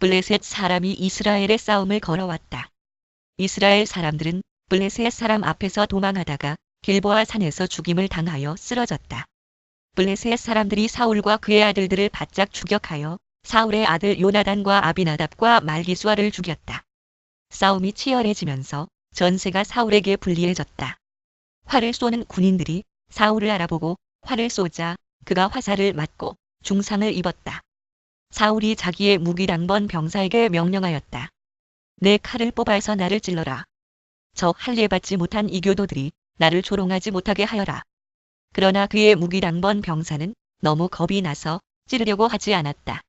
블레셋 사람이 이스라엘의 싸움을 걸어왔다. 이스라엘 사람들은 블레셋 사람 앞에서 도망하다가 길보아 산에서 죽임을 당하여 쓰러졌다. 블레셋 사람들이 사울과 그의 아들들을 바짝 추격하여 사울의 아들 요나단과 아비나답과 말기수아를 죽였다. 싸움이 치열해지면서 전세가 사울에게 불리해졌다. 활을 쏘는 군인들이 사울을 알아보고 활을 쏘자 그가 화살을 맞고 중상을 입었다. 사울이 자기의 무기랑번 병사에게 명령하였다. 내 칼을 뽑아서 나를 찔러라. 저 할례받지 못한 이교도들이 나를 조롱하지 못하게 하여라. 그러나 그의 무기랑번 병사는 너무 겁이 나서 찌르려고 하지 않았다.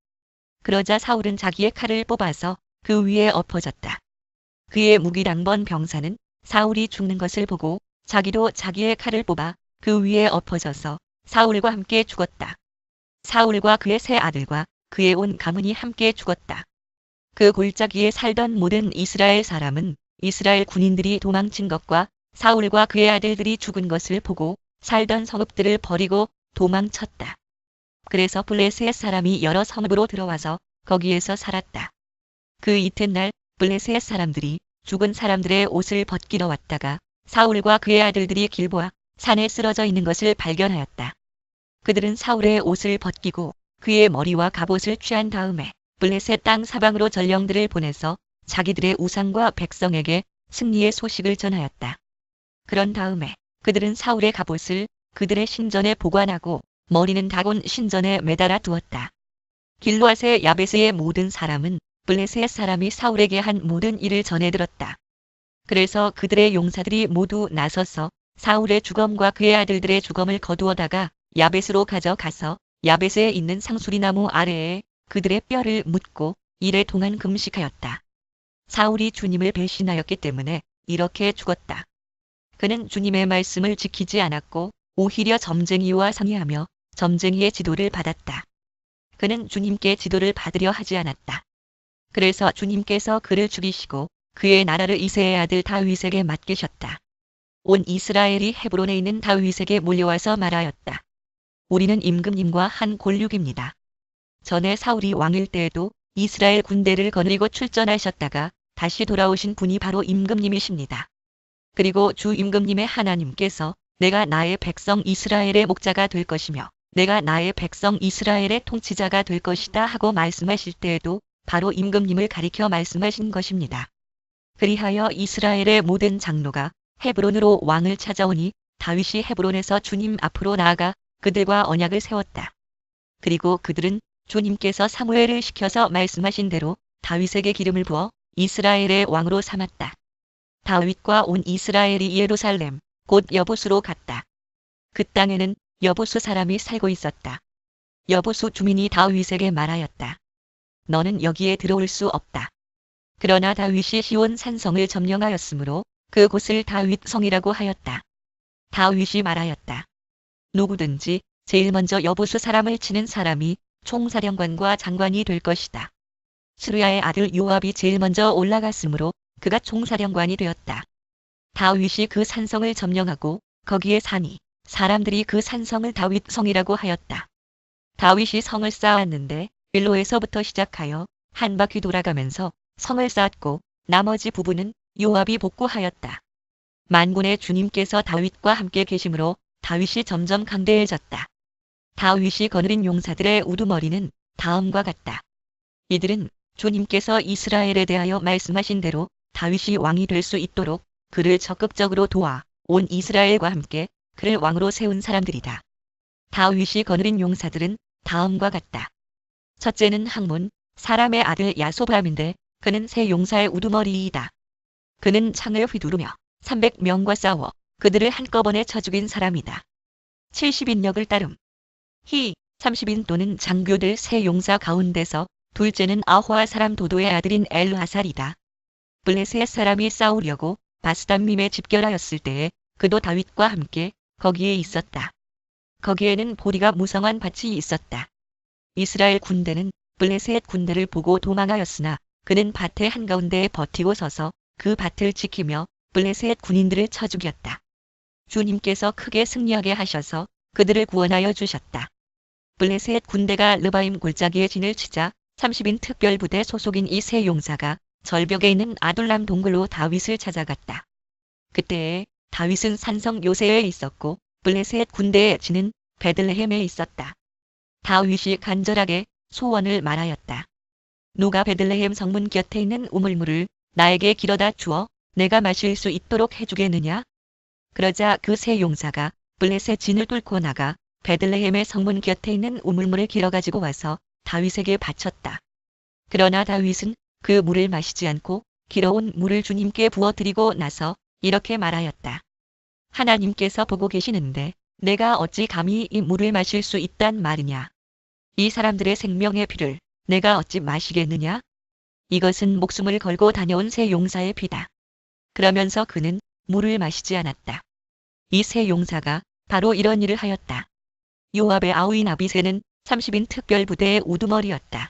그러자 사울은 자기의 칼을 뽑아서 그 위에 엎어졌다. 그의 무기랑번 병사는 사울이 죽는 것을 보고 자기도 자기의 칼을 뽑아 그 위에 엎어져서 사울과 함께 죽었다. 사울과 그의 세 아들과 그의 온 가문이 함께 죽었다. 그 골짜기에 살던 모든 이스라엘 사람은 이스라엘 군인들이 도망친 것과 사울과 그의 아들들이 죽은 것을 보고 살던 성읍들을 버리고 도망쳤다. 그래서 블레셋 사람이 여러 성읍으로 들어와서 거기에서 살았다. 그 이튿날 블레셋 사람들이 죽은 사람들의 옷을 벗기러 왔다가 사울과 그의 아들들이 길보아 산에 쓰러져 있는 것을 발견하였다. 그들은 사울의 옷을 벗기고 그의 머리와 갑옷을 취한 다음에 블레셋 땅 사방으로 전령들을 보내서 자기들의 우상과 백성에게 승리의 소식을 전하였다. 그런 다음에 그들은 사울의 갑옷을 그들의 신전에 보관하고 머리는 다곤 신전에 매달아 두었다. 길르앗의 야베스의 모든 사람은 블레셋 사람이 사울에게 한 모든 일을 전해 들었다. 그래서 그들의 용사들이 모두 나서서 사울의 주검과 그의 아들들의 주검을 거두어다가 야베스로 가져가서 야베스에 있는 상수리나무 아래에 그들의 뼈를 묻고 이래 동안 금식하였다. 사울이 주님을 배신하였기 때문에 이렇게 죽었다. 그는 주님의 말씀을 지키지 않았고 오히려 점쟁이와 상의하며 점쟁이의 지도를 받았다. 그는 주님께 지도를 받으려 하지 않았다. 그래서 주님께서 그를 죽이시고 그의 나라를 이새의 아들 다윗에게 맡기셨다. 온 이스라엘이 헤브론에 있는 다윗에게 몰려와서 말하였다. 우리는 임금님과 한 골육입니다. 전에 사울이 왕일 때에도 이스라엘 군대를 거느리고 출전하셨다가 다시 돌아오신 분이 바로 임금님이십니다. 그리고 주 임금님의 하나님께서 내가 나의 백성 이스라엘의 목자가 될 것이며 내가 나의 백성 이스라엘의 통치자가 될 것이다 하고 말씀하실 때에도 바로 임금님을 가리켜 말씀하신 것입니다. 그리하여 이스라엘의 모든 장로가 헤브론으로 왕을 찾아오니 다윗이 헤브론에서 주님 앞으로 나아가 그들과 언약을 세웠다. 그리고 그들은 주님께서 사무엘을 시켜서 말씀하신 대로 다윗에게 기름을 부어 이스라엘의 왕으로 삼았다. 다윗과 온 이스라엘이 예루살렘 곧 여보수로 갔다. 그 땅에는 여보수 사람이 살고 있었다. 여보수 주민이 다윗에게 말하였다. 너는 여기에 들어올 수 없다. 그러나 다윗이 시온 산성을 점령하였으므로 그곳을 다윗성이라고 하였다. 다윗이 말하였다. 누구든지 제일 먼저 여보수 사람을 치는 사람이 총사령관과 장관이 될 것이다. 스루야의 아들 요압이 제일 먼저 올라갔으므로 그가 총사령관이 되었다. 다윗이 그 산성을 점령하고 거기에 사니 사람들이 그 산성을 다윗성이라고 하였다. 다윗이 성을 쌓았는데 밀로에서부터 시작하여 한 바퀴 돌아가면서 성을 쌓았고 나머지 부분은 요압이 복구하였다. 만군의 주님께서 다윗과 함께 계심으로 다윗이 점점 강대해졌다. 다윗이 거느린 용사들의 우두머리는 다음과 같다. 이들은 주님께서 이스라엘에 대하여 말씀하신 대로 다윗이 왕이 될 수 있도록 그를 적극적으로 도와 온 이스라엘과 함께 그를 왕으로 세운 사람들이다. 다윗이 거느린 용사들은 다음과 같다. 첫째는 항몬, 사람의 아들 야소밤인데 그는 세 용사의 우두머리이다. 그는 창을 휘두르며 300명과 싸워 그들을 한꺼번에 쳐 죽인 사람이다. 70인력을 따름. 30인 또는 장교들 세 용사 가운데서 둘째는 아호아 사람 도도의 아들인 엘하살이다. 블레셋 사람이 싸우려고 바스담밈에 집결하였을 때에 그도 다윗과 함께 거기에 있었다. 거기에는 보리가 무성한 밭이 있었다. 이스라엘 군대는 블레셋 군대를 보고 도망하였으나 그는 밭의 한가운데에 버티고 서서 그 밭을 지키며 블레셋 군인들을 쳐 죽였다. 주님께서 크게 승리하게 하셔서 그들을 구원하여 주셨다. 블레셋 군대가 르바임 골짜기에 진을 치자 30인 특별부대 소속인 이 세 용사가 절벽에 있는 아둘람 동굴로 다윗을 찾아갔다. 그때에 다윗은 산성 요새에 있었고 블레셋 군대의 진은 베들레헴에 있었다. 다윗이 간절하게 소원을 말하였다. 누가 베들레헴 성문 곁에 있는 우물물을 나에게 길어다 주어 내가 마실 수 있도록 해주겠느냐? 그러자 그 세 용사가 블레셋 진을 뚫고 나가 베들레헴의 성문 곁에 있는 우물물을 길어가지고 와서 다윗에게 바쳤다. 그러나 다윗은 그 물을 마시지 않고 길어온 물을 주님께 부어드리고 나서 이렇게 말하였다. 하나님께서 보고 계시는데 내가 어찌 감히 이 물을 마실 수 있단 말이냐. 이 사람들의 생명의 피를 내가 어찌 마시겠느냐. 이것은 목숨을 걸고 다녀온 세 용사의 피다. 그러면서 그는 물을 마시지 않았다. 이 세 용사가 바로 이런 일을 하였다. 요압의 아우인 아비새는 30인 특별부대의 우두머리였다.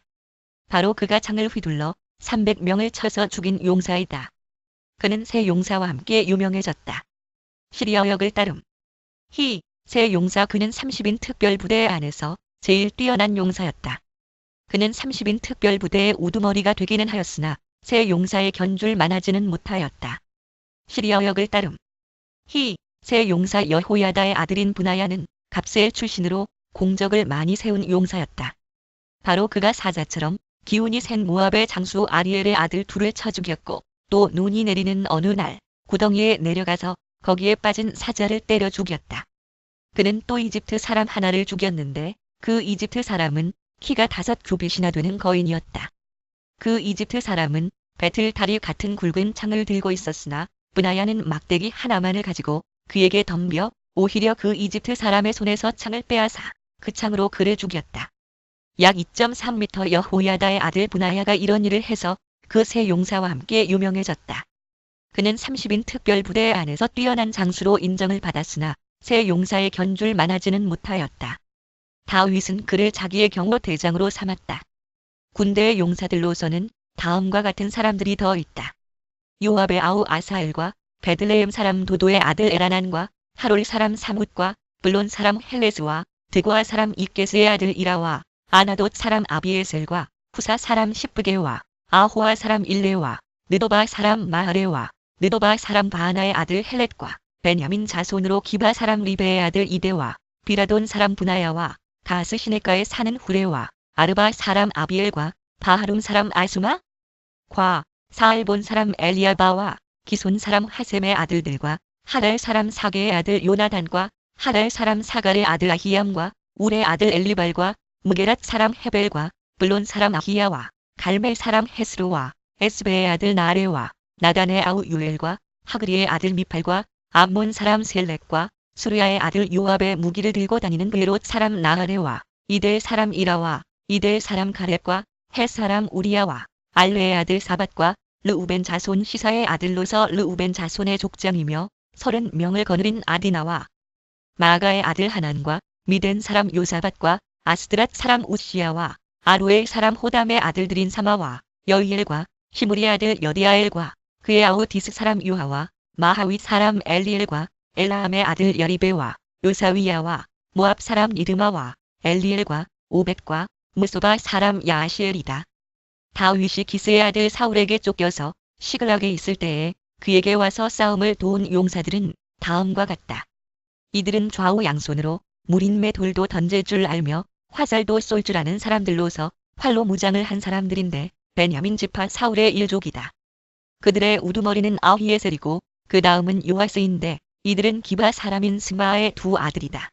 바로 그가 창을 휘둘러 300명을 쳐서 죽인 용사이다. 그는 세 용사와 함께 유명해졌다. 시리아역을 따름. 세 용사 그는 30인 특별부대 안에서 제일 뛰어난 용사였다. 그는 30인 특별부대의 우두머리가 되기는 하였으나 세 용사의 견줄 만하지는 못하였다. 시리아역을 따름. 세 용사 여호야다의 아들인 브나야는 갑세의 출신으로 공적을 많이 세운 용사였다. 바로 그가 사자처럼 기운이 센 모압의 장수 아리엘의 아들 둘을 쳐 죽였고 또 눈이 내리는 어느 날 구덩이에 내려가서 거기에 빠진 사자를 때려 죽였다. 그는 또 이집트 사람 하나를 죽였는데 그 이집트 사람은 키가 5규빗이나 되는 거인이었다. 그 이집트 사람은 배틀 다리 같은 굵은 창을 들고 있었으나 브나야는 막대기 하나만을 가지고 그에게 덤벼 오히려 그 이집트 사람의 손에서 창을 빼앗아 그 창으로 그를 죽였다. 약 2.3m 여호야다의 아들 브나야가 이런 일을 해서 그 세 용사와 함께 유명해졌다. 그는 30인 특별부대 안에서 뛰어난 장수로 인정을 받았으나 세 용사의 견줄 만하지는 못하였다. 다윗은 그를 자기의 경호 대장으로 삼았다. 군대의 용사들로서는 다음과 같은 사람들이 더 있다. 요압의 아우 아사엘과 베들레헴 사람 도도의 아들 에라난과 하롤 사람 사뭇과 블론 사람 헬레스와 드고아 사람 이게스의 아들 이라와 아나돗 사람 아비에셀과 후사 사람 시브게와 아호아 사람 일레와 느도바 사람 마하레와 느도바 사람 바하나의 아들 헬렛과 베냐민 자손으로 기바 사람 리베의 아들 이데와 비라돈 사람 브나야와 가스 시내가에 사는 후레와 아르바 사람 아비엘과 바하룸 사람 아수마 과 사알본 사람 엘리아바와 기손 사람 하셈의 아들들과 하랄 사람 사게의 아들 요나단과 하랄 사람 사갈의 아들 아히암과 울의 아들 엘리발과 무게랏 사람 헤벨과 블론 사람 아히야와 갈멜 사람 헤스루와 에스베의 아들 나레와 나단의 아우 유엘과 하그리의 아들 미팔과 암몬 사람 셀렉과 수르야의 아들 요압의 무기를 들고 다니는 베롯 사람 나하레와 이데의 사람 이라와 이데의 사람 가렙과 헷 사람 우리야와 알레의 아들 사밧과 르우벤 자손 시사의 아들로서 르우벤 자손의 족장이며 30명을 거느린 아디나와 마가의 아들 하난과 미덴 사람 요사밧과 아스드랏 사람 우시야와 아루의 사람 호담의 아들들인 사마와 여이엘과 시므리의 아들 여디아엘과 그의 아우 디스 사람 유하와 마하위 사람 엘리엘과 엘라함의 아들 여리베와 요사위야와 모압 사람 이드마와 엘리엘과 오벳과 무소바 사람 야시엘이다. 다윗이 기스의 아들 사울에게 쫓겨서 시글락에 있을 때에 그에게 와서 싸움을 도운 용사들은 다음과 같다. 이들은 좌우 양손으로 무린매 돌도 던질 줄 알며 화살도 쏠 줄 아는 사람들로서 활로 무장을 한 사람들인데 베냐민 지파 사울의 일족이다. 그들의 우두머리는 아히에셀이고 그 다음은 요아스인데 이들은 기바 사람인 스마의 두 아들이다.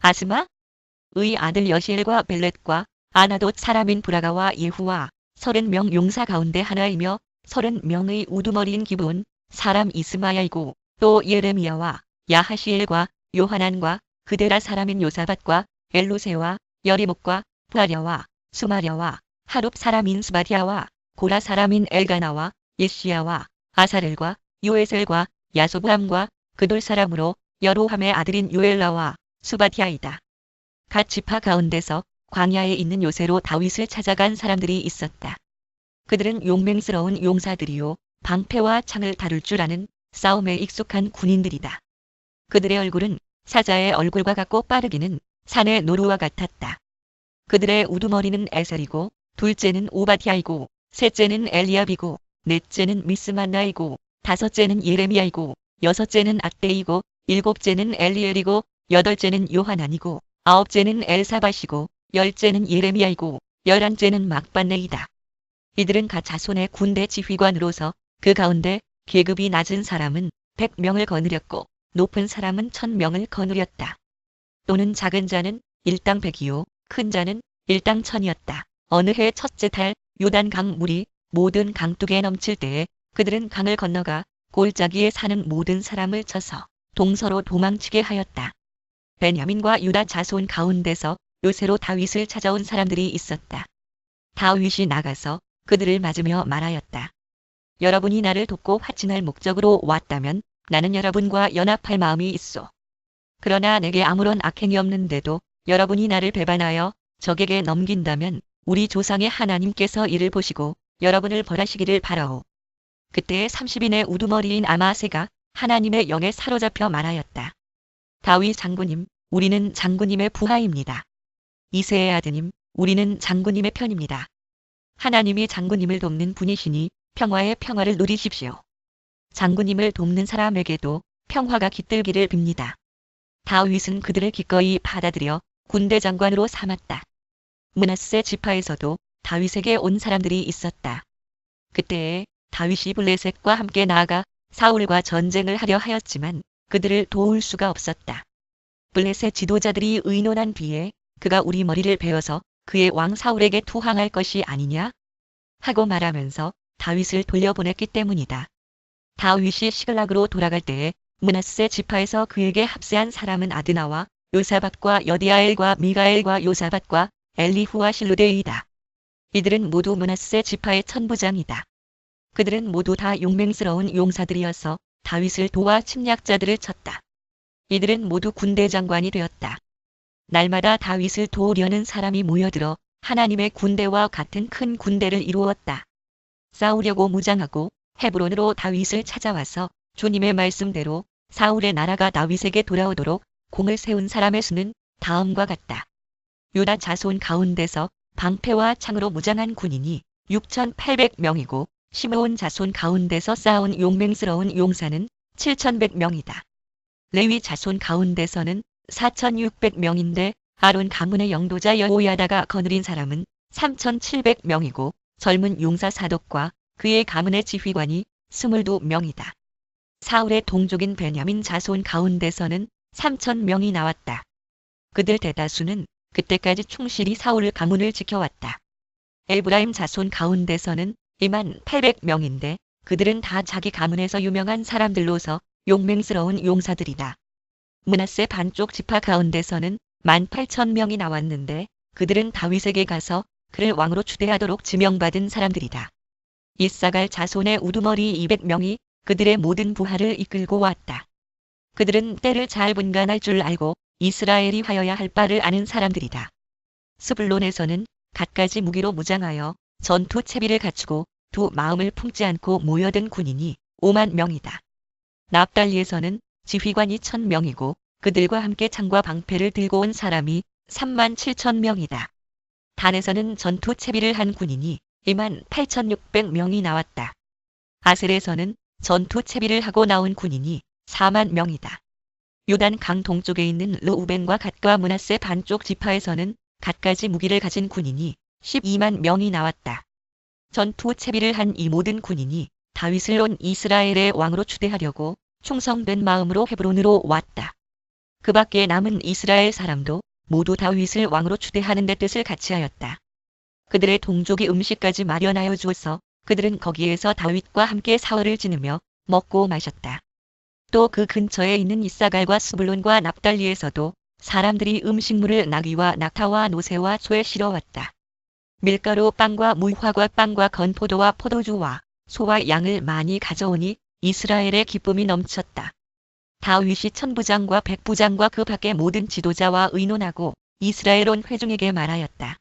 아스마의 아들 여시엘과 벨렛과 아나돗 사람인 브라가와 예후와 30명 용사 가운데 하나이며 30명의 우두머리인 기브온 사람 이스마야이고 또 예레미야와 야하시엘과 요하난과 그데라 사람인 요사밧과 엘루세와 여리목과 부아랴와 수마랴와 하룹 사람인 스바디아와 고라 사람인 엘가나와 예시야와 아사렐과 요에셀과 야소부함과 그돌 사람으로 여로함의 아들인 요엘라와 수바디아이다. 갓 지파 가운데서 광야에 있는 요새로 다윗을 찾아간 사람들이 있었다. 그들은 용맹스러운 용사들이요 방패와 창을 다룰 줄 아는 싸움에 익숙한 군인들이다. 그들의 얼굴은 사자의 얼굴과 같고 빠르기는 산의 노루와 같았다. 그들의 우두머리는 에셀이고 둘째는 오바댜이고 셋째는 엘리압이고 넷째는 미스만나이고 다섯째는 예레미야이고 여섯째는 앗데이고 일곱째는 엘리엘이고 여덟째는 요하난이고 아홉째는 엘사밧이고 열째는 예레미야이고 열한째는 막반네이다. 이들은 각 자손의 군대 지휘관으로서 그 가운데 계급이 낮은 사람은 100명을 거느렸고 높은 사람은 1000명을 거느렸다. 또는 작은 자는 일당 100이요 큰 자는 일당 1000이었다. 어느 해 첫째 달 요단강 물이 모든 강둑에 넘칠 때에 그들은 강을 건너가 골짜기에 사는 모든 사람을 쳐서 동서로 도망치게 하였다. 베냐민과 유다 자손 가운데서 요새로 다윗을 찾아온 사람들이 있었다. 다윗이 나가서 그들을 맞으며 말하였다. 여러분이 나를 돕고 화친할 목적으로 왔다면 나는 여러분과 연합할 마음이 있소. 그러나 내게 아무런 악행이 없는데도 여러분이 나를 배반하여 적에게 넘긴다면 우리 조상의 하나님께서 이를 보시고 여러분을 벌하시기를 바라오. 그때에 30인의 우두머리인 아마세가 하나님의 영에 사로잡혀 말하였다. 다윗 장군님, 우리는 장군님의 부하입니다. 이새의 아드님, 우리는 장군님의 편입니다. 하나님이 장군님을 돕는 분이시니 평화의 평화를 누리십시오. 장군님을 돕는 사람에게도 평화가 깃들기를 빕니다. 다윗은 그들을 기꺼이 받아들여 군대 장관으로 삼았다. 므낫세 지파에서도 다윗에게 온 사람들이 있었다. 그때에 다윗이 블레셋과 함께 나아가 사울과 전쟁을 하려 하였지만 그들을 도울 수가 없었다. 블레셋 지도자들이 의논한 뒤에 그가 우리 머리를 베어서 그의 왕 사울에게 투항할 것이 아니냐? 하고 말하면서 다윗을 돌려보냈기 때문이다. 다윗이 시글락으로 돌아갈 때에 므낫세 지파에서 그에게 합세한 사람은 아드나와 요사밧과 여디아엘과 미가엘과 요사밧과 엘리후와 실루데이다. 이들은 모두 므낫세 지파의 천부장이다. 그들은 모두 다 용맹스러운 용사들이어서 다윗을 도와 침략자들을 쳤다. 이들은 모두 군대 장관이 되었다. 날마다 다윗을 도우려는 사람이 모여들어 하나님의 군대와 같은 큰 군대를 이루었다. 싸우려고 무장하고 헤브론으로 다윗을 찾아와서 주님의 말씀대로 사울의 나라가 다윗에게 돌아오도록 공을 세운 사람의 수는 다음과 같다. 유다 자손 가운데서 방패와 창으로 무장한 군인이 6800명이고 시므온 자손 가운데서 싸운 용맹스러운 용사는 7100명이다. 레위 자손 가운데서는 4600명인데 아론 가문의 영도자 여호야다가 거느린 사람은 3700명이고 젊은 용사 사독과 그의 가문의 지휘관이 22명이다. 사울의 동족인 베냐민 자손 가운데서는 3000명이 나왔다. 그들 대다수는 그때까지 충실히 사울 가문을 지켜왔다. 에브라임 자손 가운데서는 2800명인데 그들은 다 자기 가문에서 유명한 사람들로서 용맹스러운 용사들이다. 므낫세 반쪽 지파 가운데서는 18,000명이 나왔는데 그들은 다윗에게 가서 그를 왕으로 추대하도록 지명받은 사람들이다. 이사갈 자손의 우두머리 200명이 그들의 모든 부하를 이끌고 왔다. 그들은 때를 잘 분간할 줄 알고 이스라엘이 하여야 할 바를 아는 사람들이다. 스불론에서는 갖가지 무기로 무장하여 전투 채비를 갖추고 두 마음을 품지 않고 모여든 군인이 5만 명이다. 납달리에서는 지휘관이 1000명이고 그들과 함께 창과 방패를 들고 온 사람이 37,000명이다. 단에서는 전투 채비를 한 군인이 28,600명이 나왔다. 아셀에서는 전투 채비를 하고 나온 군인이 4만 명이다. 요단 강 동쪽에 있는 르우벤과 갓과 므낫세 반쪽 지파에서는 갖가지 무기를 가진 군인이 12만 명이 나왔다. 전투 채비를 한 이 모든 군인이 다윗을 온 이스라엘의 왕으로 추대하려고 충성된 마음으로 헤브론으로 왔다. 그 밖에 남은 이스라엘 사람도 모두 다윗을 왕으로 추대하는 데 뜻을 같이 하였다. 그들의 동족이 음식까지 마련하여 주어서 그들은 거기에서 다윗과 함께 사흘을 지내며 먹고 마셨다. 또 그 근처에 있는 이사갈과 스불론과 납달리에서도 사람들이 음식물을 나귀와 낙타와 노새와 소에 실어왔다. 밀가루 빵과 무화과 빵과 건포도와 포도주와 소와 양을 많이 가져오니 이스라엘의 기쁨이 넘쳤다. 다윗이 천부장과 백부장과 그 밖의 모든 지도자와 의논하고 이스라엘 온 회중에게 말하였다.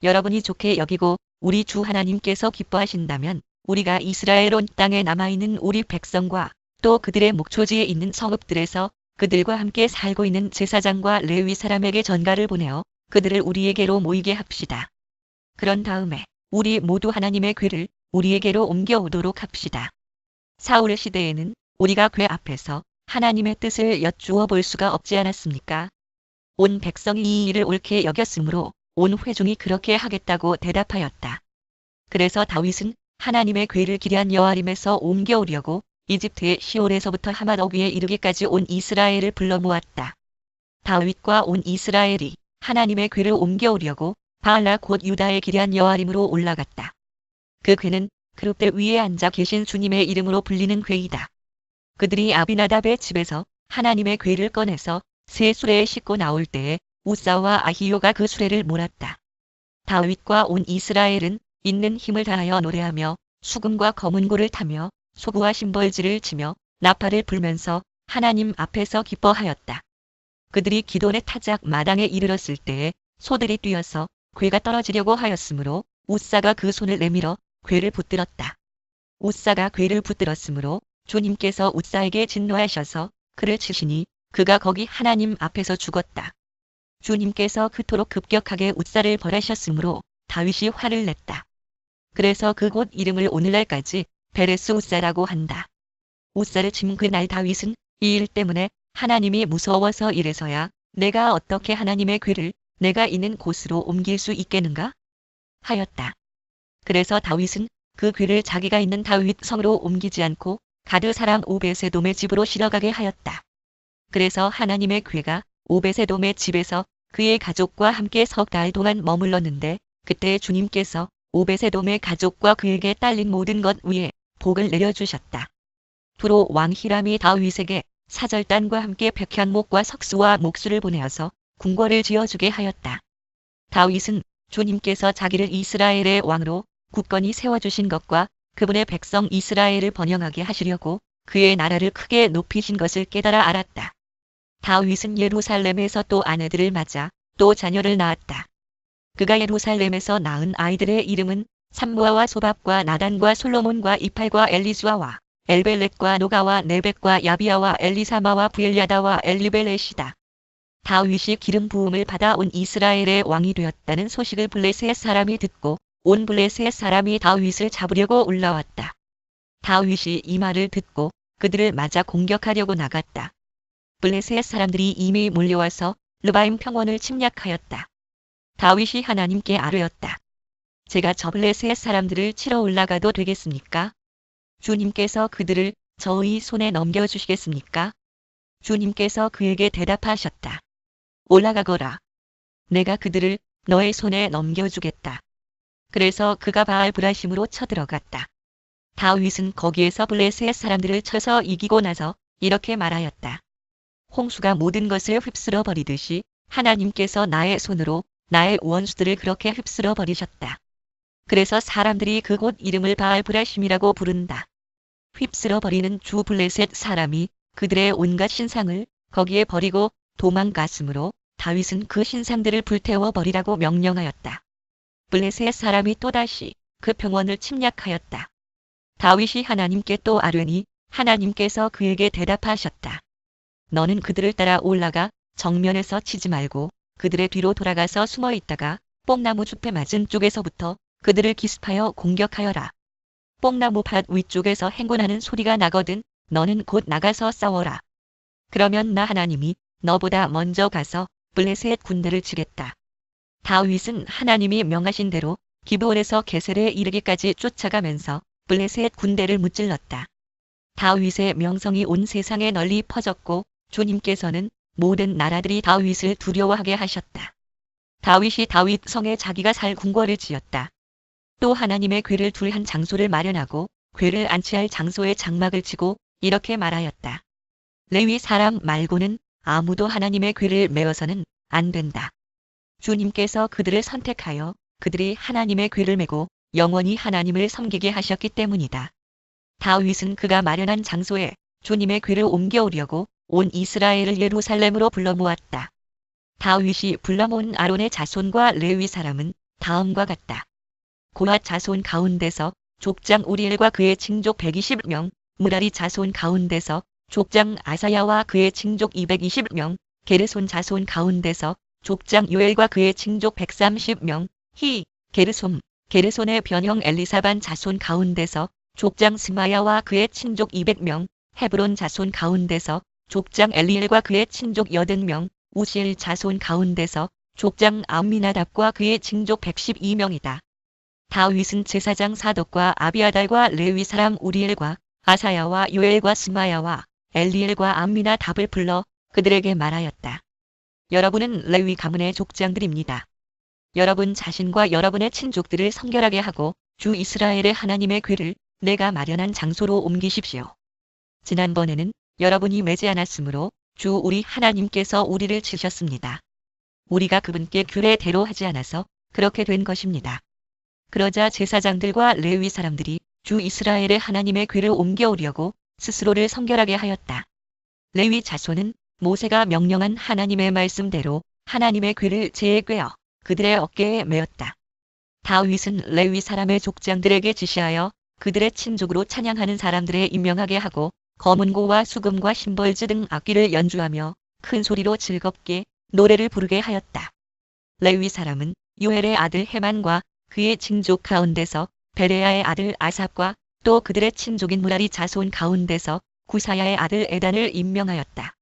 여러분이 좋게 여기고 우리 주 하나님께서 기뻐하신다면 우리가 이스라엘 온 땅에 남아있는 우리 백성과 또 그들의 목초지에 있는 성읍들에서 그들과 함께 살고 있는 제사장과 레위 사람에게 전가를 보내어 그들을 우리에게로 모이게 합시다. 그런 다음에 우리 모두 하나님의 궤를 우리에게로 옮겨오도록 합시다. 사울 시대에는 우리가 궤 앞에서 하나님의 뜻을 여쭈어 볼 수가 없지 않았습니까? 온 백성이 이 일을 옳게 여겼으므로 온 회중이 그렇게 하겠다고 대답하였다. 그래서 다윗은 하나님의 궤를 기럇 여아림에서 옮겨오려고 이집트의 시올에서부터 하맛어귀에 이르기까지 온 이스라엘을 불러 모았다. 다윗과 온 이스라엘이 하나님의 궤를 옮겨오려고 바알라 곧 유다의 기럇 여아림으로 올라갔다. 그 궤는 그룹대 위에 앉아 계신 주님의 이름으로 불리는 궤이다. 그들이 아비나답의 집에서 하나님의 궤를 꺼내서 새 수레에 싣고 나올 때에 우사와 아히요가 그 수레를 몰았다. 다윗과 온 이스라엘은 있는 힘을 다하여 노래하며 수금과 검은고를 타며 소구와 심벌지를 치며 나팔을 불면서 하나님 앞에서 기뻐하였다. 그들이 기돈의 타작 마당에 이르렀을 때에 소들이 뛰어서 궤가 떨어지려고 하였으므로 우사가 그 손을 내밀어 궤를 붙들었다. 우사가 궤를 붙들었으므로 주님께서 우사에게 진노하셔서 그를 치시니 그가 거기 하나님 앞에서 죽었다. 주님께서 그토록 급격하게 우사를 벌하셨으므로 다윗이 화를 냈다. 그래서 그곳 이름을 오늘날까지 베레스 우사라고 한다. 우사를 친 그날 다윗은 이 일 때문에 하나님이 무서워서 이래서야 내가 어떻게 하나님의 궤를 내가 있는 곳으로 옮길 수 있겠는가? 하였다. 그래서 다윗은 그 궤를 자기가 있는 다윗 성으로 옮기지 않고 가드 사람 오베세돔의 집으로 실어가게 하였다. 그래서 하나님의 궤가 오베세돔의 집에서 그의 가족과 함께 석 달 동안 머물렀는데 그때 주님께서 오베세돔의 가족과 그에게 딸린 모든 것 위에 복을 내려주셨다. 두로 왕 히람이 다윗에게 사절단과 함께 백현목과 석수와 목수를 보내어서 궁궐을 지어주게 하였다. 다윗은 주님께서 자기를 이스라엘의 왕으로 굳건히 세워주신 것과 그분의 백성 이스라엘을 번영하게 하시려고 그의 나라를 크게 높이신 것을 깨달아 알았다. 다윗은 예루살렘에서 또 아내들을 맞아 또 자녀를 낳았다. 그가 예루살렘에서 낳은 아이들의 이름은 삼무아와 소밥과 나단과 솔로몬과 이팔과 엘리수아와 엘벨렛과 노가와 네벡과 야비아와 엘리사마와 부엘야다와 엘리벨렛이다. 다윗이 기름 부음을 받아 온 이스라엘의 왕이 되었다는 소식을 블레셋 사람이 듣고 온 블레셋 사람이 다윗을 잡으려고 올라왔다. 다윗이 이 말을 듣고 그들을 맞아 공격하려고 나갔다. 블레셋 사람들이 이미 몰려와서 르바임 평원을 침략하였다. 다윗이 하나님께 아뢰었다. 제가 저 블레셋 사람들을 치러 올라가도 되겠습니까? 주님께서 그들을 저의 손에 넘겨주시겠습니까? 주님께서 그에게 대답하셨다. 올라가거라. 내가 그들을 너의 손에 넘겨주겠다. 그래서 그가 바알 브라심으로 쳐들어갔다. 다윗은 거기에서 블레셋 사람들을 쳐서 이기고 나서 이렇게 말하였다. 홍수가 모든 것을 휩쓸어 버리듯이 하나님께서 나의 손으로 나의 원수들을 그렇게 휩쓸어 버리셨다. 그래서 사람들이 그곳 이름을 바알 브라심이라고 부른다. 휩쓸어 버리는 주 블레셋 사람이 그들의 온갖 신상을 거기에 버리고 도망갔으므로 다윗은 그 신상들을 불태워 버리라고 명령하였다. 블레셋 사람이 또다시 그 평원을 침략하였다. 다윗이 하나님께 또 아뢰니 하나님께서 그에게 대답하셨다. 너는 그들을 따라 올라가 정면에서 치지 말고 그들의 뒤로 돌아가서 숨어 있다가 뽕나무 숲에 맞은 쪽에서부터 그들을 기습하여 공격하여라. 뽕나무 밭 위쪽에서 행군하는 소리가 나거든 너는 곧 나가서 싸워라. 그러면 나 하나님이 너보다 먼저 가서 블레셋 군대를 치겠다. 다윗은 하나님이 명하신 대로 기브온에서 게셀에 이르기까지 쫓아가면서 블레셋 군대를 무찔렀다. 다윗의 명성이 온 세상에 널리 퍼졌고 주님께서는 모든 나라들이 다윗을 두려워하게 하셨다. 다윗이 다윗 성에 자기가 살 궁궐을 지었다. 또 하나님의 궤를 둘 한 장소를 마련하고 궤를 안치할 장소에 장막을 치고 이렇게 말하였다. 레위 사람 말고는 아무도 하나님의 궤를 메어서는 안 된다. 주님께서 그들을 선택하여 그들이 하나님의 궤를 메고 영원히 하나님을 섬기게 하셨기 때문이다. 다윗은 그가 마련한 장소에 주님의 궤를 옮겨오려고 온 이스라엘을 예루살렘으로 불러 모았다. 다윗이 불러 모은 아론의 자손과 레위 사람은 다음과 같다. 고핫 자손 가운데서 족장 우리엘과 그의 친족 120명, 무라리 자손 가운데서 족장 아사야와 그의 친족 220명, 게르손 자손 가운데서 족장 요엘과 그의 친족 130명, 히, 게르솜, 게르손의 변형 엘리사반 자손 가운데서 족장 스마야와 그의 친족 200명, 헤브론 자손 가운데서 족장 엘리엘과 그의 친족 80명, 우시엘 자손 가운데서 족장 암미나답과 그의 친족 112명이다. 다윗은 제사장 사독과 아비아달과 레위 사람 우리엘과 아사야와 요엘과 스마야와 엘리엘과 암미나답을 불러 그들에게 말하였다. 여러분은 레위 가문의 족장들입니다. 여러분 자신과 여러분의 친족들을 성결하게 하고 주 이스라엘의 하나님의 궤를 내가 마련한 장소로 옮기십시오. 지난번에는 여러분이 매지 않았으므로 주 우리 하나님께서 우리를 치셨습니다. 우리가 그분께 규례대로 하지 않아서 그렇게 된 것입니다. 그러자 제사장들과 레위 사람들이 주 이스라엘의 하나님의 궤를 옮겨오려고 스스로를 성결하게 하였다. 레위 자손은 모세가 명령한 하나님의 말씀대로 하나님의 궤를 재에 꿰어 그들의 어깨에 메었다. 다윗은 레위 사람의 족장들에게 지시하여 그들의 친족으로 찬양하는 사람들에 임명하게 하고 검은고와 수금과 심벌즈 등 악기를 연주하며 큰 소리로 즐겁게 노래를 부르게 하였다. 레위 사람은 요엘의 아들 헤만과 그의 친족 가운데서 베레야의 아들 아삽과 또 그들의 친족인 무라리 자손 가운데서 구사야의 아들 에단을 임명하였다.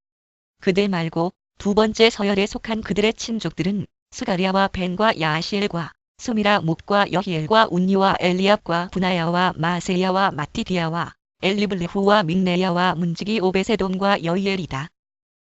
그들 말고 두 번째 서열에 속한 그들의 친족들은 스가리아와 벤과 야시엘과 수미라 묵과 여히엘과 운니와 엘리압과 분하야와 마세야와 마티디야와 엘리블레후와 믹네야와 문지기 오베세돔과 여히엘이다.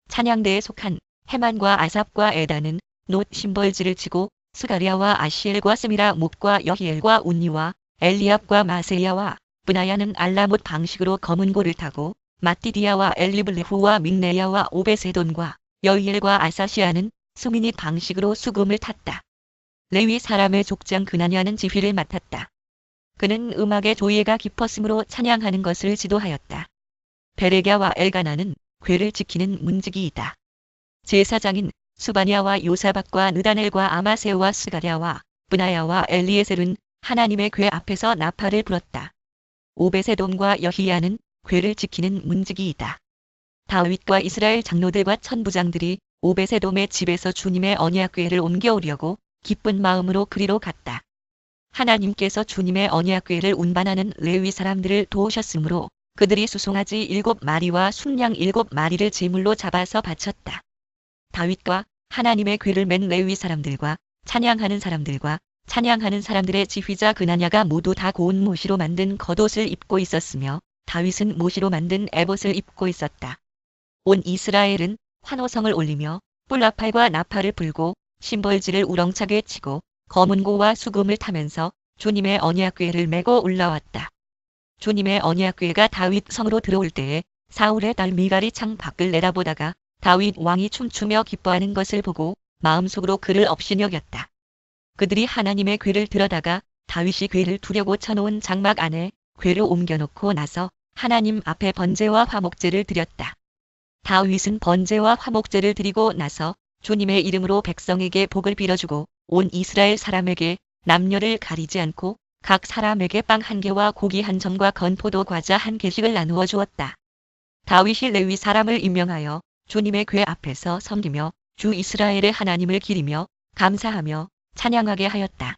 찬양대에 속한 헤만과 아삽과 에단은 놋 심벌지를 치고 스가리아와 아시엘과 스미라 묵과 여히엘과 운니와 엘리압과 마세야와 분하야는 알라못 방식으로 검은고를 타고 마티디야와 엘리블레후와 믹네야와 오베세돔과 여히엘과 아사시아는 수미닛 방식으로 수금을 탔다. 레위 사람의 족장 그나냐는 지휘를 맡았다. 그는 음악의 조예가 깊었으므로 찬양하는 것을 지도하였다. 베레갸와 엘가나는 궤를 지키는 문지기이다. 제사장인 수바냐와 요사박과 느다넬과 아마세와 스가랴와 브나야와 엘리에셀은 하나님의 궤 앞에서 나팔을 불었다. 오베세돔과 여히야는 궤를 지키는 문지기이다. 다윗과 이스라엘 장로들과 천부장들이 오베세돔의 집에서 주님의 언약궤를 옮겨오려고 기쁜 마음으로 그리로 갔다. 하나님께서 주님의 언약궤를 운반하는 레위 사람들을 도우셨으므로 그들이 수송아지 7마리와 순양 7마리를 제물로 잡아서 바쳤다. 다윗과 하나님의 궤를 맨 레위 사람들과 찬양하는 사람들의 지휘자 그나냐가 모두 다 고운 모시로 만든 겉옷을 입고 있었으며 다윗은 모시로 만든 에봇을 입고 있었다. 온 이스라엘은 환호성을 올리며 뿔나팔과 나팔을 불고 심벌지를 우렁차게 치고 검은고와 수금을 타면서 주님의 언약궤를 메고 올라왔다. 주님의 언약궤가 다윗 성으로 들어올 때에 사울의 딸 미갈이 창 밖을 내다보다가 다윗 왕이 춤추며 기뻐하는 것을 보고 마음속으로 그를 업신여겼다. 그들이 하나님의 궤를 들여다가 다윗이 궤를 두려고 쳐놓은 장막 안에 궤를 옮겨놓고 나서 하나님 앞에 번제와 화목제를 드렸다. 다윗은 번제와 화목제를 드리고 나서 주님의 이름으로 백성에게 복을 빌어주고 온 이스라엘 사람에게 남녀를 가리지 않고 각 사람에게 빵 1개와 고기 1점과 건포도 과자 1개씩을 나누어 주었다. 다윗이 레위 사람을 임명하여 주님의 궤 앞에서 섬기며 주 이스라엘의 하나님을 기리며 감사하며 찬양하게 하였다.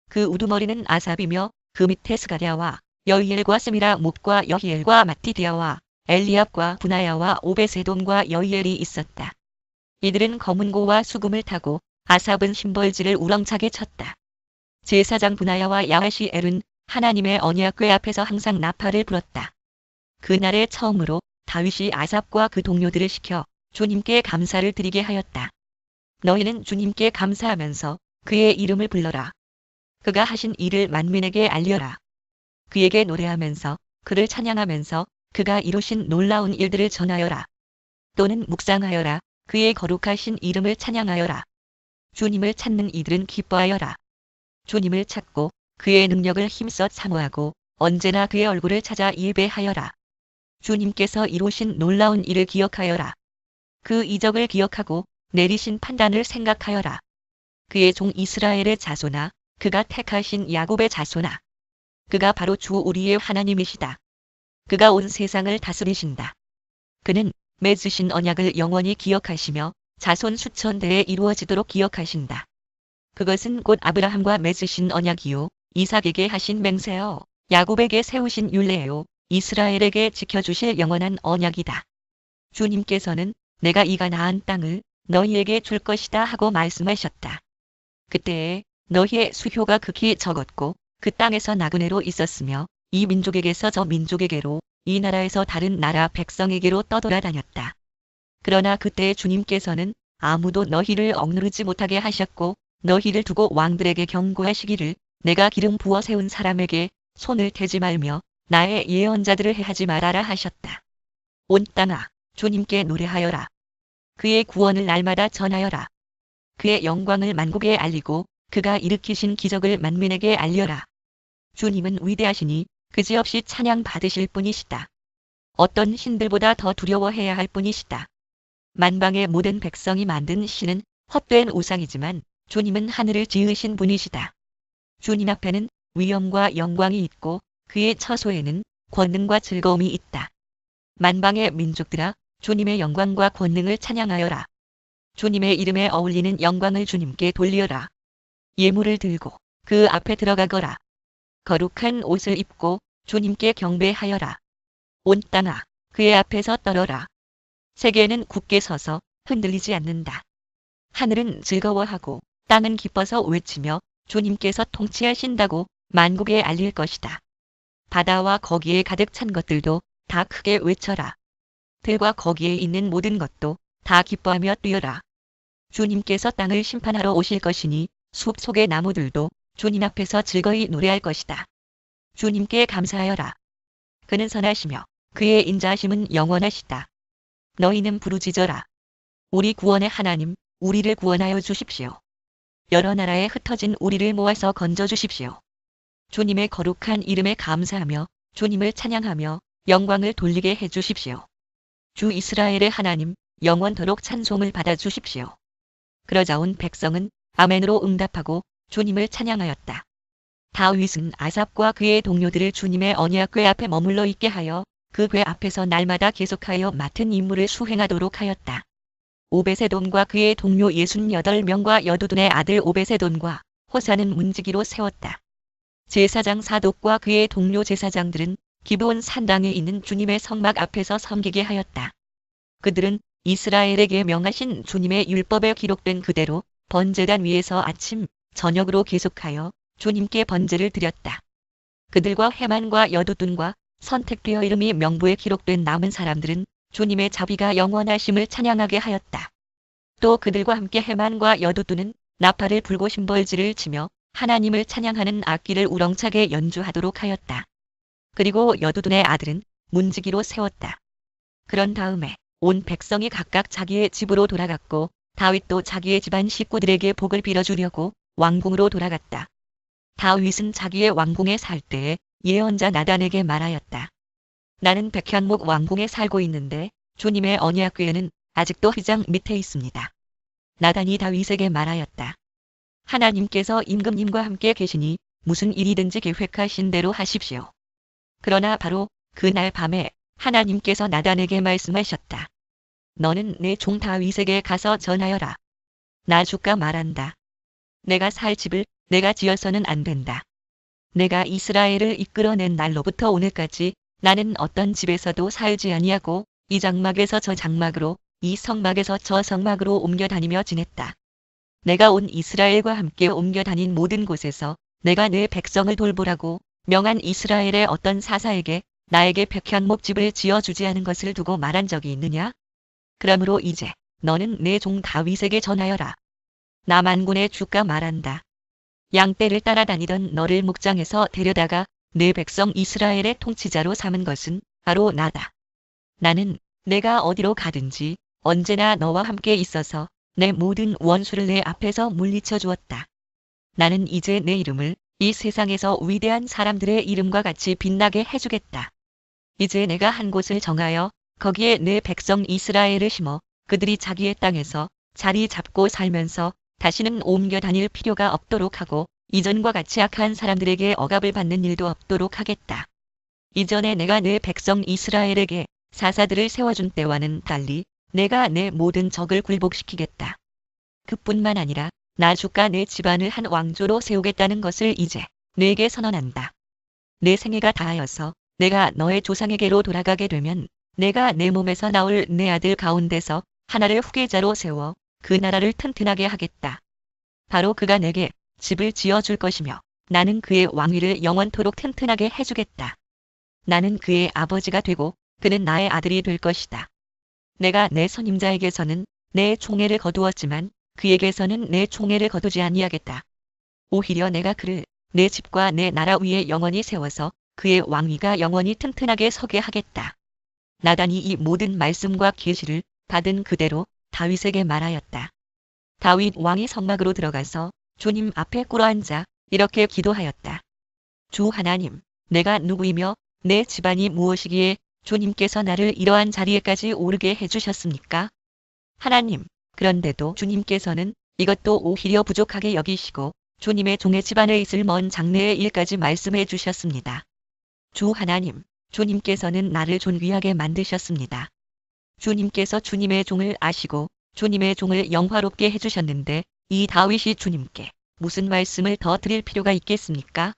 그 우두머리는 아삽이며 그 밑에 스가랴와 여히엘과 스미라 묵과 여히엘과 마티디야와 엘리압과 분하야와 오베세돔과 여히엘이 있었다. 이들은 검은고와 수금을 타고 아삽은 심벌지를 우렁차게 쳤다. 제사장 분하야와 야하시엘은 하나님의 언약궤 앞에서 항상 나팔을 불었다. 그날에 처음으로 다윗이 아삽과 그 동료들을 시켜 주님께 감사를 드리게 하였다. 너희는 주님께 감사하면서 그의 이름을 불러라. 그가 하신 일을 만민에게 알려라. 그에게 노래하면서 그를 찬양하면서 그가 이루신 놀라운 일들을 전하여라. 또는 묵상하여라. 그의 거룩하신 이름을 찬양하여라. 주님을 찾는 이들은 기뻐하여라. 주님을 찾고 그의 능력을 힘써 사모하고 언제나 그의 얼굴을 찾아 예배하여라. 주님께서 이루신 놀라운 일을 기억하여라. 그 이적을 기억하고 내리신 판단을 생각하여라. 그의 종 이스라엘의 자손아, 그가 택하신 야곱의 자손아. 그가 바로 주 우리의 하나님이시다. 그가 온 세상을 다스리신다. 그는 맺으신 언약을 영원히 기억하시며 자손 수천 대에 이루어지도록 기억하신다. 그것은 곧 아브라함과 맺으신 언약이요 이삭에게 하신 맹세요 야곱에게 세우신 율례요 이스라엘에게 지켜주실 영원한 언약이다. 주님께서는 내가 이 가나안 땅을 너희에게 줄 것이다 하고 말씀하셨다. 그때에 너희의 수효가 극히 적었고 그 땅에서 나그네로 있었으며 이 민족에게서 저 민족에게로 이 나라에서 다른 나라 백성에게로 떠돌아다녔다. 그러나 그때 주님께서는 아무도 너희를 억누르지 못하게 하셨고 너희를 두고 왕들에게 경고하시기를 내가 기름 부어 세운 사람에게 손을 대지 말며 나의 예언자들을 해하지 말아라 하셨다. 온 땅아 주님께 노래하여라. 그의 구원을 날마다 전하여라. 그의 영광을 만국에 알리고 그가 일으키신 기적을 만민에게 알려라. 주님은 위대하시니 그지없이 찬양 받으실 분이시다. 어떤 신들보다 더 두려워해야 할 분이시다. 만방의 모든 백성이 만든 신은 헛된 우상이지만 주님은 하늘을 지으신 분이시다. 주님 앞에는 위엄과 영광이 있고 그의 처소에는 권능과 즐거움이 있다. 만방의 민족들아 주님의 영광과 권능을 찬양하여라. 주님의 이름에 어울리는 영광을 주님께 돌리어라. 예물을 들고 그 앞에 들어가거라. 거룩한 옷을 입고 주님께 경배하여라. 온 땅아 그의 앞에서 떨어라. 세계는 굳게 서서 흔들리지 않는다. 하늘은 즐거워하고 땅은 기뻐서 외치며 주님께서 통치하신다고 만국에 알릴 것이다. 바다와 거기에 가득 찬 것들도 다 크게 외쳐라. 들과 거기에 있는 모든 것도 다 기뻐하며 뛰어라. 주님께서 땅을 심판하러 오실 것이니 숲 속의 나무들도 주님 앞에서 즐거이 노래할 것이다. 주님께 감사하여라. 그는 선하시며 그의 인자하심은 영원하시다. 너희는 부르짖어라. 우리 구원의 하나님, 우리를 구원하여 주십시오. 여러 나라에 흩어진 우리를 모아서 건져 주십시오. 주님의 거룩한 이름에 감사하며 주님을 찬양하며 영광을 돌리게 해 주십시오. 주 이스라엘의 하나님, 영원토록 찬송을 받아 주십시오. 그러자 온 백성은 아멘으로 응답하고 주님을 찬양하였다. 다윗은 아삽과 그의 동료들을 주님의 언약궤 앞에 머물러 있게 하여 그 궤 앞에서 날마다 계속하여 맡은 임무를 수행하도록 하였다. 오베세돔과 그의 동료 68명과 여두둔의 아들 오베세돔과 호사는 문지기로 세웠다. 제사장 사독과 그의 동료 제사장들은 기브온 산당에 있는 주님의 성막 앞에서 섬기게 하였다. 그들은 이스라엘에게 명하신 주님의 율법에 기록된 그대로 번제단 위에서 아침, 저녁으로 계속하여 주님께 번제를 드렸다. 그들과 헤만과 여두둔과 선택되어 이름이 명부에 기록된 남은 사람들은 주님의 자비가 영원하심을 찬양하게 하였다. 또 그들과 함께 헤만과 여두둔은 나팔을 불고 심벌지를 치며 하나님을 찬양하는 악기를 우렁차게 연주하도록 하였다. 그리고 여두둔의 아들은 문지기로 세웠다. 그런 다음에 온 백성이 각각 자기의 집으로 돌아갔고 다윗도 자기의 집안 식구들에게 복을 빌어주려고 왕궁으로 돌아갔다. 다윗은 자기의 왕궁에 살 때에 예언자 나단에게 말하였다. 나는 백향목 왕궁에 살고 있는데 주님의 언약궤는 아직도 휘장 밑에 있습니다. 나단이 다윗에게 말하였다. 하나님께서 임금님과 함께 계시니 무슨 일이든지 계획하신 대로 하십시오. 그러나 바로 그날 밤에 하나님께서 나단에게 말씀하셨다. 너는 내 종 다윗에게 가서 전하여라. 나 주가 말한다. 내가 살 집을 내가 지어서는 안 된다. 내가 이스라엘을 이끌어낸 날로부터 오늘까지 나는 어떤 집에서도 살지 아니하고 이 장막에서 저 장막으로 이 성막에서 저 성막으로 옮겨 다니며 지냈다. 내가 온 이스라엘과 함께 옮겨 다닌 모든 곳에서 내가 내 백성을 돌보라고 명한 이스라엘의 어떤 사사에게 나에게 백향목 집을 지어주지 않은 것을 두고 말한 적이 있느냐? 그러므로 이제 너는 내 종 다윗에게 전하여라. 나 만군의 주가 말한다. 양떼를 따라다니던 너를 목장에서 데려다가 내 백성 이스라엘의 통치자로 삼은 것은 바로 나다. 나는 내가 어디로 가든지 언제나 너와 함께 있어서 내 모든 원수를 내 앞에서 물리쳐 주었다. 나는 이제 내 이름을 이 세상에서 위대한 사람들의 이름과 같이 빛나게 해주겠다. 이제 내가 한 곳을 정하여 거기에 내 백성 이스라엘을 심어 그들이 자기의 땅에서 자리 잡고 살면서 다시는 옮겨 다닐 필요가 없도록 하고 이전과 같이 악한 사람들에게 억압을 받는 일도 없도록 하겠다. 이전에 내가 내 백성 이스라엘에게 사사들을 세워준 때와는 달리 내가 내 모든 적을 굴복시키겠다. 그뿐만 아니라 나 주가 내 집안을 한 왕조로 세우겠다는 것을 이제 네게 선언한다. 내 생애가 다하여서 내가 너의 조상에게로 돌아가게 되면 내가 내 몸에서 나올 내 아들 가운데서 하나를 후계자로 세워 그 나라를 튼튼하게 하겠다. 바로 그가 내게 집을 지어줄 것이며 나는 그의 왕위를 영원토록 튼튼하게 해주겠다. 나는 그의 아버지가 되고 그는 나의 아들이 될 것이다. 내가 내 선임자에게서는 내 총애를 거두었지만 그에게서는 내 총애를 거두지 아니하겠다. 오히려 내가 그를 내 집과 내 나라 위에 영원히 세워서 그의 왕위가 영원히 튼튼하게 서게 하겠다. 나단이 이 모든 말씀과 계시를 받은 그대로 다윗에게 말하였다. 다윗 왕이 성막으로 들어가서 주님 앞에 꿇어앉아 이렇게 기도하였다. 주 하나님, 내가 누구이며 내 집안이 무엇이기에 주님께서 나를 이러한 자리에까지 오르게 해주셨습니까? 하나님, 그런데도 주님께서는 이것도 오히려 부족하게 여기시고 주님의 종의 집안에 있을 먼 장래의 일까지 말씀해 주셨습니다. 주 하나님, 주님께서는 나를 존귀하게 만드셨습니다. 주님께서 주님의 종을 아시고 주님의 종을 영화롭게 해주셨는데 이 다윗이 주님께 무슨 말씀을 더 드릴 필요가 있겠습니까?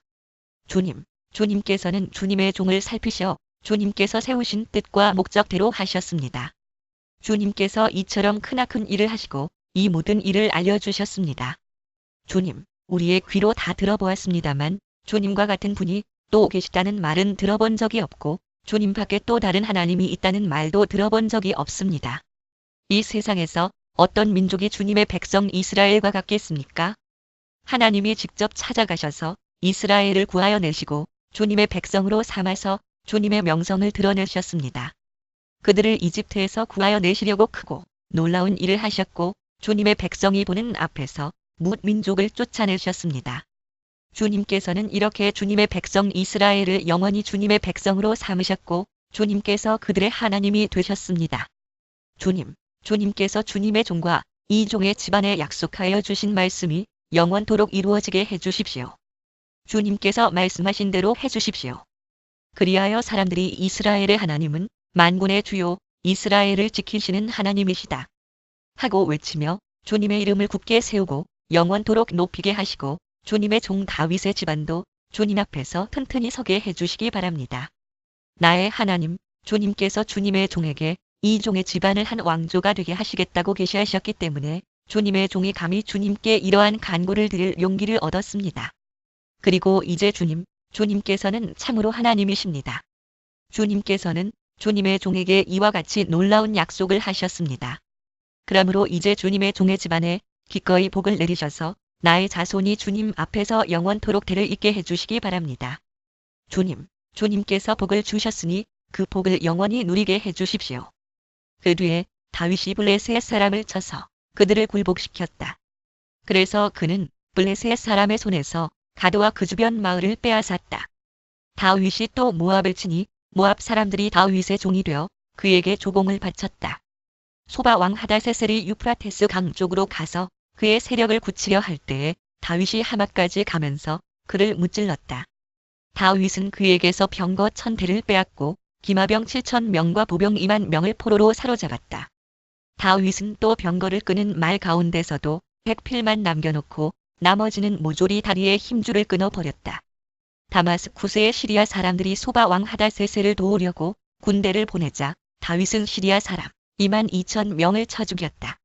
주님, 주님께서는 주님의 종을 살피셔 주님께서 세우신 뜻과 목적대로 하셨습니다. 주님께서 이처럼 크나큰 일을 하시고 이 모든 일을 알려주셨습니다. 주님, 우리의 귀로 다 들어보았습니다만 주님과 같은 분이 또 계시다는 말은 들어본 적이 없고 주님 밖에 또 다른 하나님이 있다는 말도 들어본 적이 없습니다. 이 세상에서 어떤 민족이 주님의 백성 이스라엘과 같겠습니까? 하나님이 직접 찾아가셔서 이스라엘을 구하여 내시고 주님의 백성으로 삼아서 주님의 명성을 드러내셨습니다. 그들을 이집트에서 구하여 내시려고 크고 놀라운 일을 하셨고 주님의 백성이 보는 앞에서 뭇 민족을 쫓아내셨습니다. 주님께서는 이렇게 주님의 백성 이스라엘을 영원히 주님의 백성으로 삼으셨고 주님께서 그들의 하나님이 되셨습니다. 주님, 주님께서 주님의 종과 이 종의 집안에 약속하여 주신 말씀이 영원토록 이루어지게 해주십시오. 주님께서 말씀하신 대로 해주십시오. 그리하여 사람들이 이스라엘의 하나님은 만군의 주요 이스라엘을 지키시는 하나님이시다 하고 외치며 주님의 이름을 굳게 세우고 영원토록 높이게 하시고 주님의 종 다윗의 집안도 주님 앞에서 튼튼히 서게 해주시기 바랍니다. 나의 하나님, 주님께서 주님의 종에게 이 종의 집안을 한 왕조가 되게 하시겠다고 계시하셨기 때문에 주님의 종이 감히 주님께 이러한 간구를 드릴 용기를 얻었습니다. 그리고 이제 주님께서는 참으로 하나님이십니다. 주님께서는 주님의 종에게 이와 같이 놀라운 약속을 하셨습니다. 그러므로 이제 주님의 종의 집안에 기꺼이 복을 내리셔서 나의 자손이 주님 앞에서 영원토록 대를 잇게 해주시기 바랍니다. 주님께서 복을 주셨으니 그 복을 영원히 누리게 해주십시오. 그 뒤에 다윗이 블레셋 사람을 쳐서 그들을 굴복시켰다. 그래서 그는 블레셋 사람의 손에서 가드와 그 주변 마을을 빼앗았다. 다윗이 또 모압을 치니 모압 사람들이 다윗의 종이 되어 그에게 조공을 바쳤다. 소바 왕 하닷세셀이 유프라테스 강 쪽으로 가서 그의 세력을 굳히려 할 때에 다윗이 하맛까지 가면서 그를 무찔렀다. 다윗은 그에게서 병거 1000대를 빼앗고 기마병 7000명과 보병 2만 명을 포로로 사로잡았다. 다윗은 또 병거를 끄는 말 가운데서도 백필만 남겨놓고 나머지는 모조리 다리에 힘줄을 끊어버렸다. 다마스쿠스의 시리아 사람들이 소바 왕 하닷세셀을 도우려고 군대를 보내자 다윗은 시리아 사람 22,000명을 쳐 죽였다.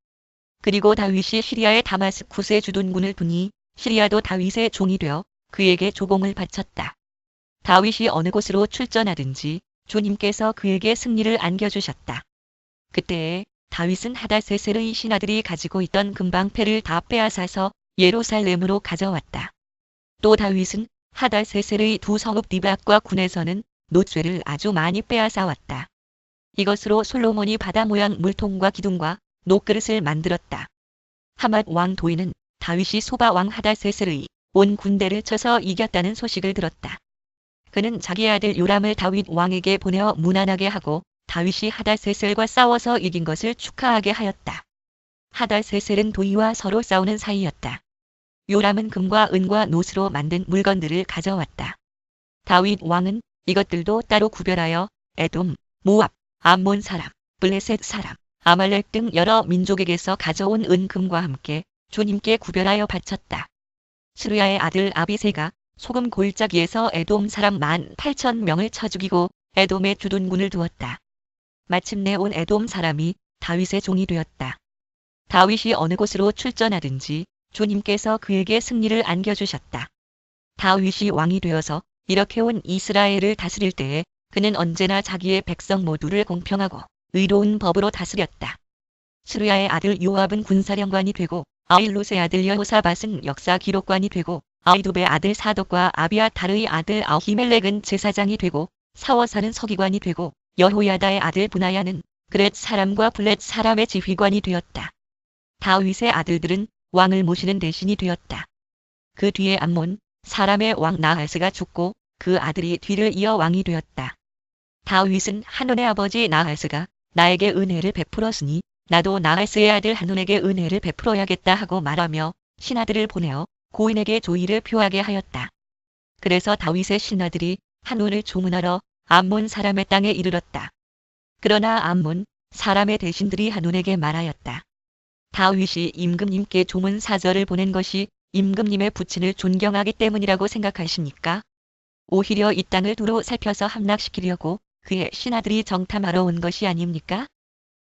그리고 다윗이 시리아의 다마스쿠스에 주둔군을 두니 시리아도 다윗의 종이 되어 그에게 조공을 바쳤다. 다윗이 어느 곳으로 출전하든지 주님께서 그에게 승리를 안겨주셨다. 그때에 다윗은 하닷세셀의 신하들이 가지고 있던 금방패를 다 빼앗아서 예루살렘으로 가져왔다. 또 다윗은 하닷세셀의 두 성읍 디박과 군에서는 노쇠를 아주 많이 빼앗아 왔다. 이것으로 솔로몬이 바다 모양 물통과 기둥과 녹그릇을 만들었다. 하맛 왕 도이는 다윗이 소바 왕 하닷세셀의 온 군대를 쳐서 이겼다는 소식을 들었다. 그는 자기 아들 요람을 다윗 왕에게 보내어 무난하게 하고 다윗이 하닷세셀과 싸워서 이긴 것을 축하하게 하였다. 하닷세셀은 도이와 서로 싸우는 사이였다. 요람은 금과 은과 노스로 만든 물건들을 가져왔다. 다윗 왕은 이것들도 따로 구별하여 에돔, 모압, 암몬 사람, 블레셋 사람, 아말렉 등 여러 민족에게서 가져온 은금과 함께 주님께 구별하여 바쳤다. 스루야의 아들 아비새가 소금 골짜기에서 에돔 사람 18,000명을 쳐 죽이고 에돔에 주둔군을 두었다. 마침내 온 에돔 사람이 다윗의 종이 되었다. 다윗이 어느 곳으로 출전하든지 주님께서 그에게 승리를 안겨주셨다. 다윗이 왕이 되어서 이렇게 온 이스라엘을 다스릴 때에 그는 언제나 자기의 백성 모두를 공평하고 의로운 법으로 다스렸다. 스루야의 아들 요압은 군사령관이 되고 아힐롯의 아들 여호사밧은 역사 기록관이 되고 아히두베의 아들 사독과 아비아타르의 아들 아히멜렉은 제사장이 되고 사워사는 서기관이 되고 여호야다의 아들 브나야는 그렛 사람과 블렛 사람의 지휘관이 되었다. 다윗의 아들들은 왕을 모시는 대신이 되었다. 그 뒤에 암몬 사람의 왕 나하스가 죽고 그 아들이 뒤를 이어 왕이 되었다. 다윗은 한온의 아버지 나하스가 나에게 은혜를 베풀었으니 나도 나하스의 아들 한온에게 은혜를 베풀어야겠다 하고 말하며 신하들을 보내어 고인에게 조의를 표하게 하였다. 그래서 다윗의 신하들이 한온을 조문하러 암몬 사람의 땅에 이르렀다. 그러나 암몬 사람의 대신들이 한온에게 말하였다. 다윗이 임금님께 조문 사절을 보낸 것이 임금님의 부친을 존경하기 때문이라고 생각하십니까? 오히려 이 땅을 두루 살펴서 함락시키려고 그의 신하들이 정탐하러 온 것이 아닙니까?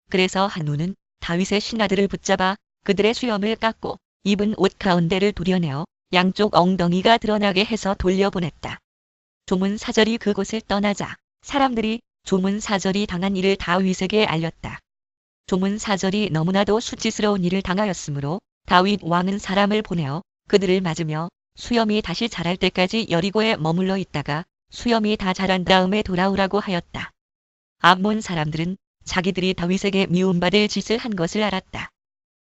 그래서 한온은 다윗의 신하들을 붙잡아 그들의 수염을 깎고 입은 옷 가운데를 도려내어 양쪽 엉덩이가 드러나게 해서 돌려보냈다. 조문 사절이 그곳을 떠나자 사람들이 조문 사절이 당한 일을 다윗에게 알렸다. 조문 사절이 너무나도 수치스러운 일을 당하였으므로 다윗 왕은 사람을 보내어 그들을 맞으며 수염이 다시 자랄 때까지 여리고에 머물러 있다가 수염이 다 자란 다음에 돌아오라고 하였다. 암몬 사람들은 자기들이 다윗에게 미움받을 짓을 한 것을 알았다.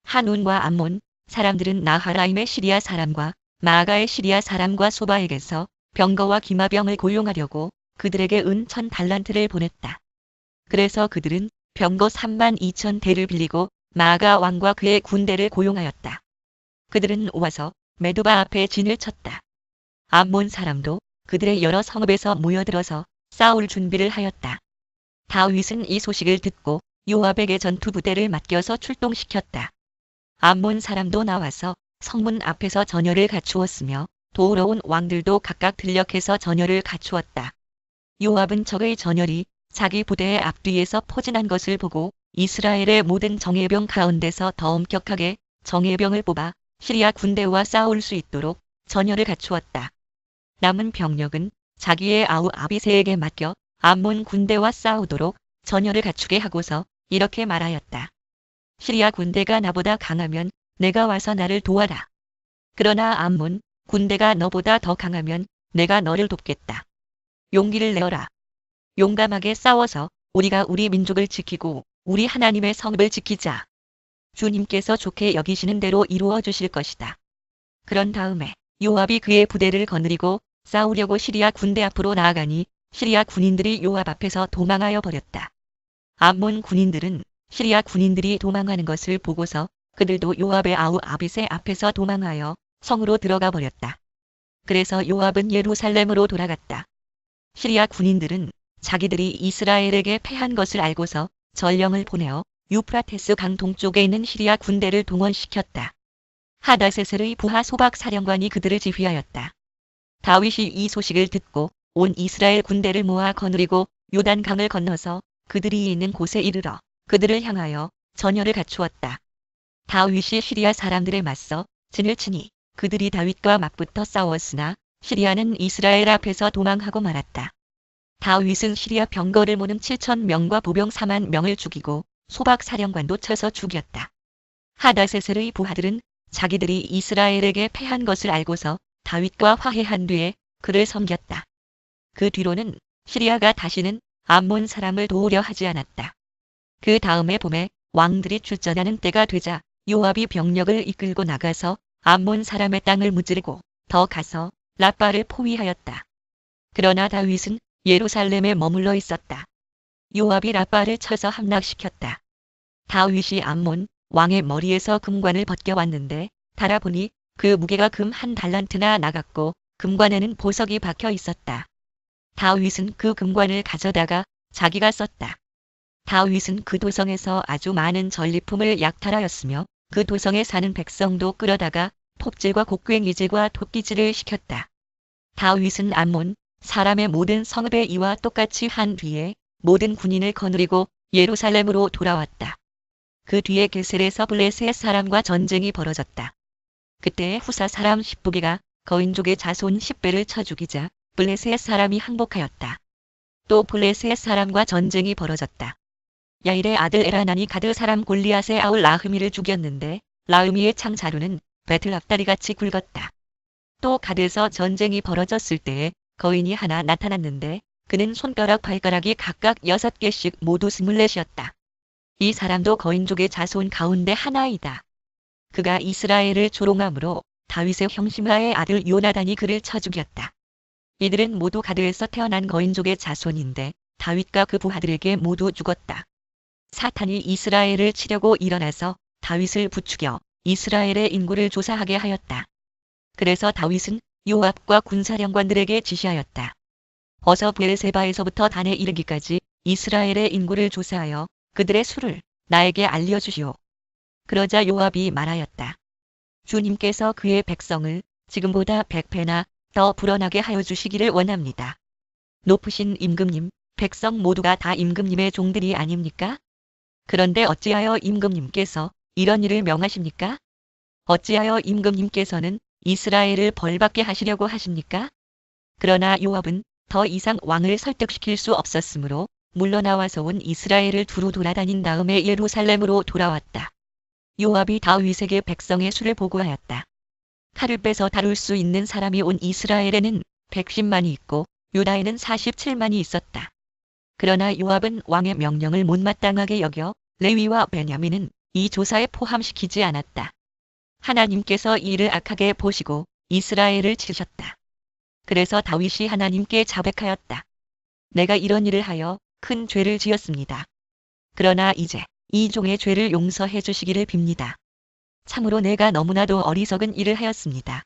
한온과 암몬 사람들은 나하라임의 시리아 사람과 마아가의 시리아 사람과 소바에게서 병거와 기마병을 고용하려고 그들에게 은 1000달란트를 보냈다. 그래서 그들은 병거 32,000대를 빌리고 마아가 왕과 그의 군대를 고용하였다. 그들은 와서 메도바 앞에 진을 쳤다. 암몬 사람도 그들의 여러 성읍에서 모여들어서 싸울 준비를 하였다. 다윗은 이 소식을 듣고 요압에게 전투부대를 맡겨서 출동시켰다. 암몬 사람도 나와서 성문 앞에서 전열을 갖추었으며 도우러 온 왕들도 각각 들녘에서 전열을 갖추었다. 요압은 적의 전열이 자기 부대의 앞뒤에서 포진한 것을 보고 이스라엘의 모든 정예병 가운데서 더 엄격하게 정예병을 뽑아 시리아 군대와 싸울 수 있도록 전열을 갖추었다. 남은 병력은 자기의 아우 아비새에게 맡겨 암몬 군대와 싸우도록 전열을 갖추게 하고서 이렇게 말하였다. 시리아 군대가 나보다 강하면 내가 와서 나를 도와라. 그러나 암몬 군대가 너보다 더 강하면 내가 너를 돕겠다. 용기를 내어라. 용감하게 싸워서 우리가 우리 민족을 지키고 우리 하나님의 성읍을 지키자. 주님께서 좋게 여기시는 대로 이루어 주실 것이다. 그런 다음에 요압이 그의 부대를 거느리고 싸우려고 시리아 군대 앞으로 나아가니 시리아 군인들이 요압 앞에서 도망하여 버렸다. 암몬 군인들은 시리아 군인들이 도망하는 것을 보고서 그들도 요압의 아우 아비새 앞에서 도망하여 성으로 들어가 버렸다. 그래서 요압은 예루살렘으로 돌아갔다. 시리아 군인들은 자기들이 이스라엘에게 패한 것을 알고서 전령을 보내어 유프라테스 강 동쪽에 있는 시리아 군대를 동원시켰다. 하다세셀의 부하 소박 사령관이 그들을 지휘하였다. 다윗이 이 소식을 듣고 온 이스라엘 군대를 모아 거느리고 요단강을 건너서 그들이 있는 곳에 이르러 그들을 향하여 전열을 갖추었다. 다윗이 시리아 사람들에 맞서 진을 치니 그들이 다윗과 맞붙어 싸웠으나 시리아는 이스라엘 앞에서 도망하고 말았다. 다윗은 시리아 병거를 모는 7,000명과 보병 40,000명을 죽이고 소박 사령관도 쳐서 죽였다. 하다세셀의 부하들은 자기들이 이스라엘에게 패한 것을 알고서 다윗과 화해한 뒤에 그를 섬겼다. 그 뒤로는 시리아가 다시는 암몬 사람을 도우려 하지 않았다. 그 다음에 봄에 왕들이 출전하는 때가 되자 요압이 병력을 이끌고 나가서 암몬 사람의 땅을 무찌르고 더 가서 라빠를 포위하였다. 그러나 다윗은 예루살렘에 머물러 있었다. 요압이 라빠를 쳐서 함락시켰다. 다윗이 암몬 왕의 머리에서 금관을 벗겨왔는데 달아보니 그 무게가 금 1달란트나 나갔고 금관에는 보석이 박혀 있었다. 다윗은 그 금관을 가져다가 자기가 썼다. 다윗은 그 도성에서 아주 많은 전리품을 약탈하였으며 그 도성에 사는 백성도 끌어다가 폭질과 곡괭이질과 도끼질을 시켰다. 다윗은 암몬 사람의 모든 성읍에 이와 똑같이 한 뒤에 모든 군인을 거느리고 예루살렘으로 돌아왔다. 그 뒤에 게셀에서 블레셋 사람과 전쟁이 벌어졌다. 그때 후사 사람 십부개가 거인족의 자손 10배를 쳐 죽이자 블레셋 사람이 항복하였다. 또 블레셋 사람과 전쟁이 벌어졌다. 야일의 아들 에라난이 가드 사람 골리앗의 아울 라흐미를 죽였는데 라흐미의 창 자루는 배틀 앞다리같이 굵었다. 또 가드에서 전쟁이 벌어졌을 때에 거인이 하나 나타났는데 그는 손가락 발가락이 각각 6개씩 모두 24이었다. 이 사람도 거인족의 자손 가운데 하나이다. 그가 이스라엘을 조롱함으로 다윗의 형심하의 아들 요나단이 그를 쳐 죽였다. 이들은 모두 가드에서 태어난 거인족의 자손인데 다윗과 그 부하들에게 모두 죽었다. 사탄이 이스라엘을 치려고 일어나서 다윗을 부추겨 이스라엘의 인구를 조사하게 하였다. 그래서 다윗은 요압과 군사령관들에게 지시하였다. 어서 브엘세바에서부터 단에 이르기까지 이스라엘의 인구를 조사하여 그들의 수를 나에게 알려주시오. 그러자 요압이 말하였다. 주님께서 그의 백성을 지금보다 100배나 더 불어나게 하여 주시기를 원합니다. 높으신 임금님, 백성 모두가 다 임금님의 종들이 아닙니까? 그런데 어찌하여 임금님께서 이런 일을 명하십니까? 어찌하여 임금님께서는 이스라엘을 벌받게 하시려고 하십니까? 그러나 요압은 더 이상 왕을 설득시킬 수 없었으므로 물러나와서 온 이스라엘을 두루 돌아다닌 다음에 예루살렘으로 돌아왔다. 요압이 다윗에게 백성의 수를 보고하였다. 칼을 빼서 다룰 수 있는 사람이 온 이스라엘에는 110만이 있고 유다에는 47만이 있었다. 그러나 요압은 왕의 명령을 못마땅하게 여겨 레위와 베냐민은 이 조사에 포함시키지 않았다. 하나님께서 이를 악하게 보시고 이스라엘을 치셨다. 그래서 다윗이 하나님께 자백하였다. 내가 이런 일을 하여 큰 죄를 지었습니다. 그러나 이제 이 종의 죄를 용서해 주시기를 빕니다. 참으로 내가 너무나도 어리석은 일을 하였습니다.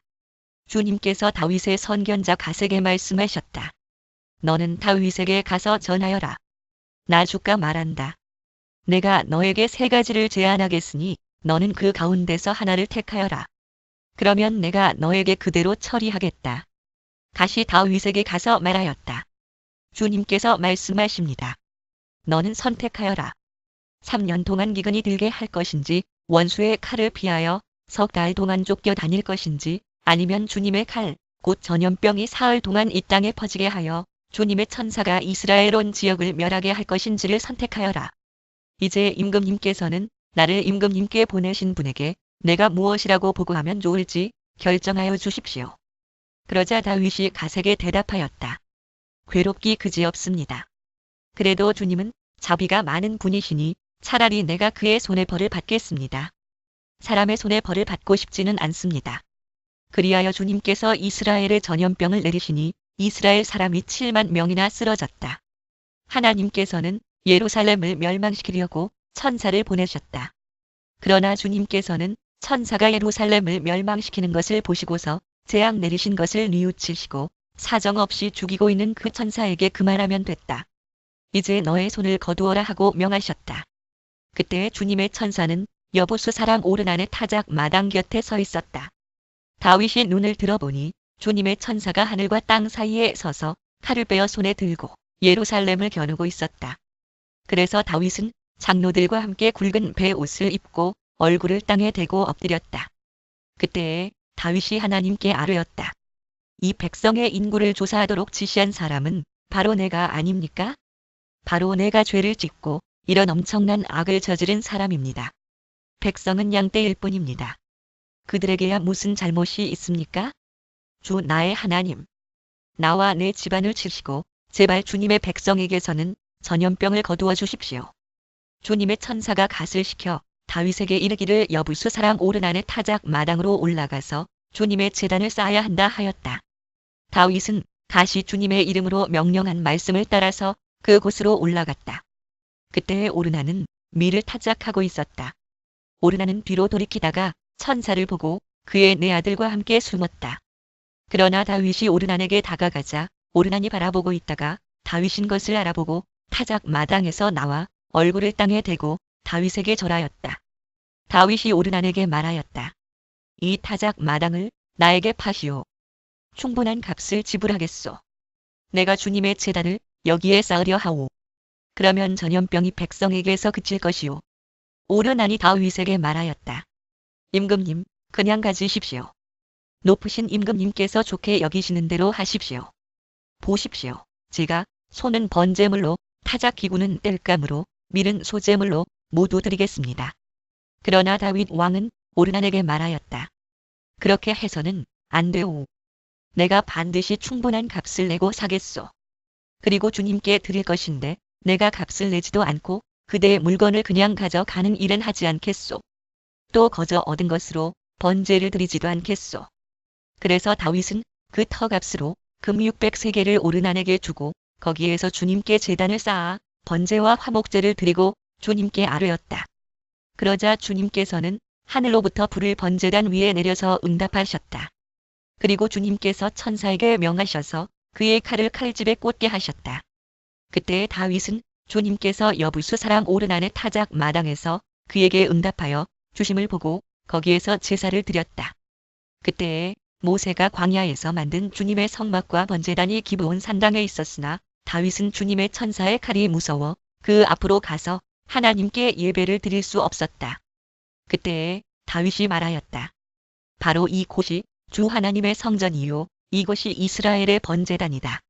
주님께서 다윗의 선견자 갓에게 말씀하셨다. 너는 다윗에게 가서 전하여라. 나 주가 말한다. 내가 너에게 3가지를 제안하겠으니 너는 그 가운데서 하나를 택하여라. 그러면 내가 너에게 그대로 처리하겠다. 갓이 다윗에게 가서 말하였다. 주님께서 말씀하십니다. 너는 선택하여라. 3년 동안 기근이 들게 할 것인지 원수의 칼을 피하여 석 달 동안 쫓겨 다닐 것인지 아니면 주님의 칼, 곧 전염병이 사흘 동안 이 땅에 퍼지게 하여 주님의 천사가 이스라엘 온 지역을 멸하게 할 것인지를 선택하여라. 이제 임금님께서는 나를 임금님께 보내신 분에게 내가 무엇이라고 보고하면 좋을지 결정하여 주십시오. 그러자 다윗이 갓에게 대답하였다. 괴롭기 그지없습니다. 그래도 주님은 자비가 많은 분이시니 차라리 내가 그의 손에 벌을 받겠습니다. 사람의 손에 벌을 받고 싶지는 않습니다. 그리하여 주님께서 이스라엘의 전염병을 내리시니 이스라엘 사람이 7만 명이나 쓰러졌다. 하나님께서는 예루살렘을 멸망시키려고 천사를 보내셨다. 그러나 주님께서는 천사가 예루살렘을 멸망시키는 것을 보시고서 재앙 내리신 것을 뉘우치시고 사정없이 죽이고 있는 그 천사에게 그만하면 됐다. 이제 너의 손을 거두어라 하고 명하셨다. 그때 주님의 천사는 여부수 사람 오르난의 타작 마당 곁에 서 있었다. 다윗이 눈을 들어보니 주님의 천사가 하늘과 땅 사이에 서서 칼을 빼어 손에 들고 예루살렘을 겨누고 있었다. 그래서 다윗은 장로들과 함께 굵은 베옷을 입고 얼굴을 땅에 대고 엎드렸다. 그때에 다윗이 하나님께 아뢰었다. 이 백성의 인구를 조사하도록 지시한 사람은 바로 내가 아닙니까? 바로 내가 죄를 짓고 이런 엄청난 악을 저지른 사람입니다. 백성은 양떼일 뿐입니다. 그들에게야 무슨 잘못이 있습니까? 주 나의 하나님, 나와 내 집안을 치시고 제발 주님의 백성에게서는 전염병을 거두어 주십시오. 주님의 천사가 갓을 시켜 다윗에게 이르기를 여부수 사람 오르난의 타작 마당으로 올라가서 주님의 제단을 쌓아야 한다 하였다. 다윗은 갓이 주님의 이름으로 명령한 말씀을 따라서 그곳으로 올라갔다. 그때 오르난은 밀을 타작하고 있었다. 오르난은 뒤로 돌이키다가 천사를 보고 그의 4아들과 함께 숨었다. 그러나 다윗이 오르난에게 다가가자 오르난이 바라보고 있다가 다윗인 것을 알아보고 타작 마당에서 나와 얼굴을 땅에 대고 다윗에게 절하였다. 다윗이 오르난에게 말하였다. 이 타작 마당을 나에게 파시오. 충분한 값을 지불하겠소. 내가 주님의 제단을 여기에 쌓으려 하오. 그러면 전염병이 백성에게서 그칠 것이오. 오르난이 다윗에게 말하였다. 임금님, 그냥 가지십시오. 높으신 임금님께서 좋게 여기시는 대로 하십시오. 보십시오. 제가 소는 번제물로, 타작 기구는 땔감으로, 밀은 소제물로 모두 드리겠습니다. 그러나 다윗 왕은 오르난에게 말하였다. 그렇게 해서는 안 되오. 내가 반드시 충분한 값을 내고 사겠소. 그리고 주님께 드릴 것인데 내가 값을 내지도 않고 그대의 물건을 그냥 가져가는 일은 하지 않겠소. 또 거저 얻은 것으로 번제를 드리지도 않겠소. 그래서 다윗은 그 터값으로 금 600세겔을 오르난에게 주고 거기에서 주님께 제단을 쌓아 번제와 화목제를 드리고 주님께 아뢰었다. 그러자 주님께서는 하늘로부터 불을 번제단 위에 내려서 응답하셨다. 그리고 주님께서 천사에게 명하셔서 그의 칼을 칼집에 꽂게 하셨다. 그때 다윗은 주님께서 여부수 사람 오르난의 타작 마당에서 그에게 응답하여 주심을 보고 거기에서 제사를 드렸다. 그때에 모세가 광야에서 만든 주님의 성막과 번제단이 기브온 산당에 있었으나 다윗은 주님의 천사의 칼이 무서워 그 앞으로 가서 하나님께 예배를 드릴 수 없었다. 그때에 다윗이 말하였다. 바로 이곳이 주 하나님의 성전이요 이곳이 이스라엘의 번제단이다.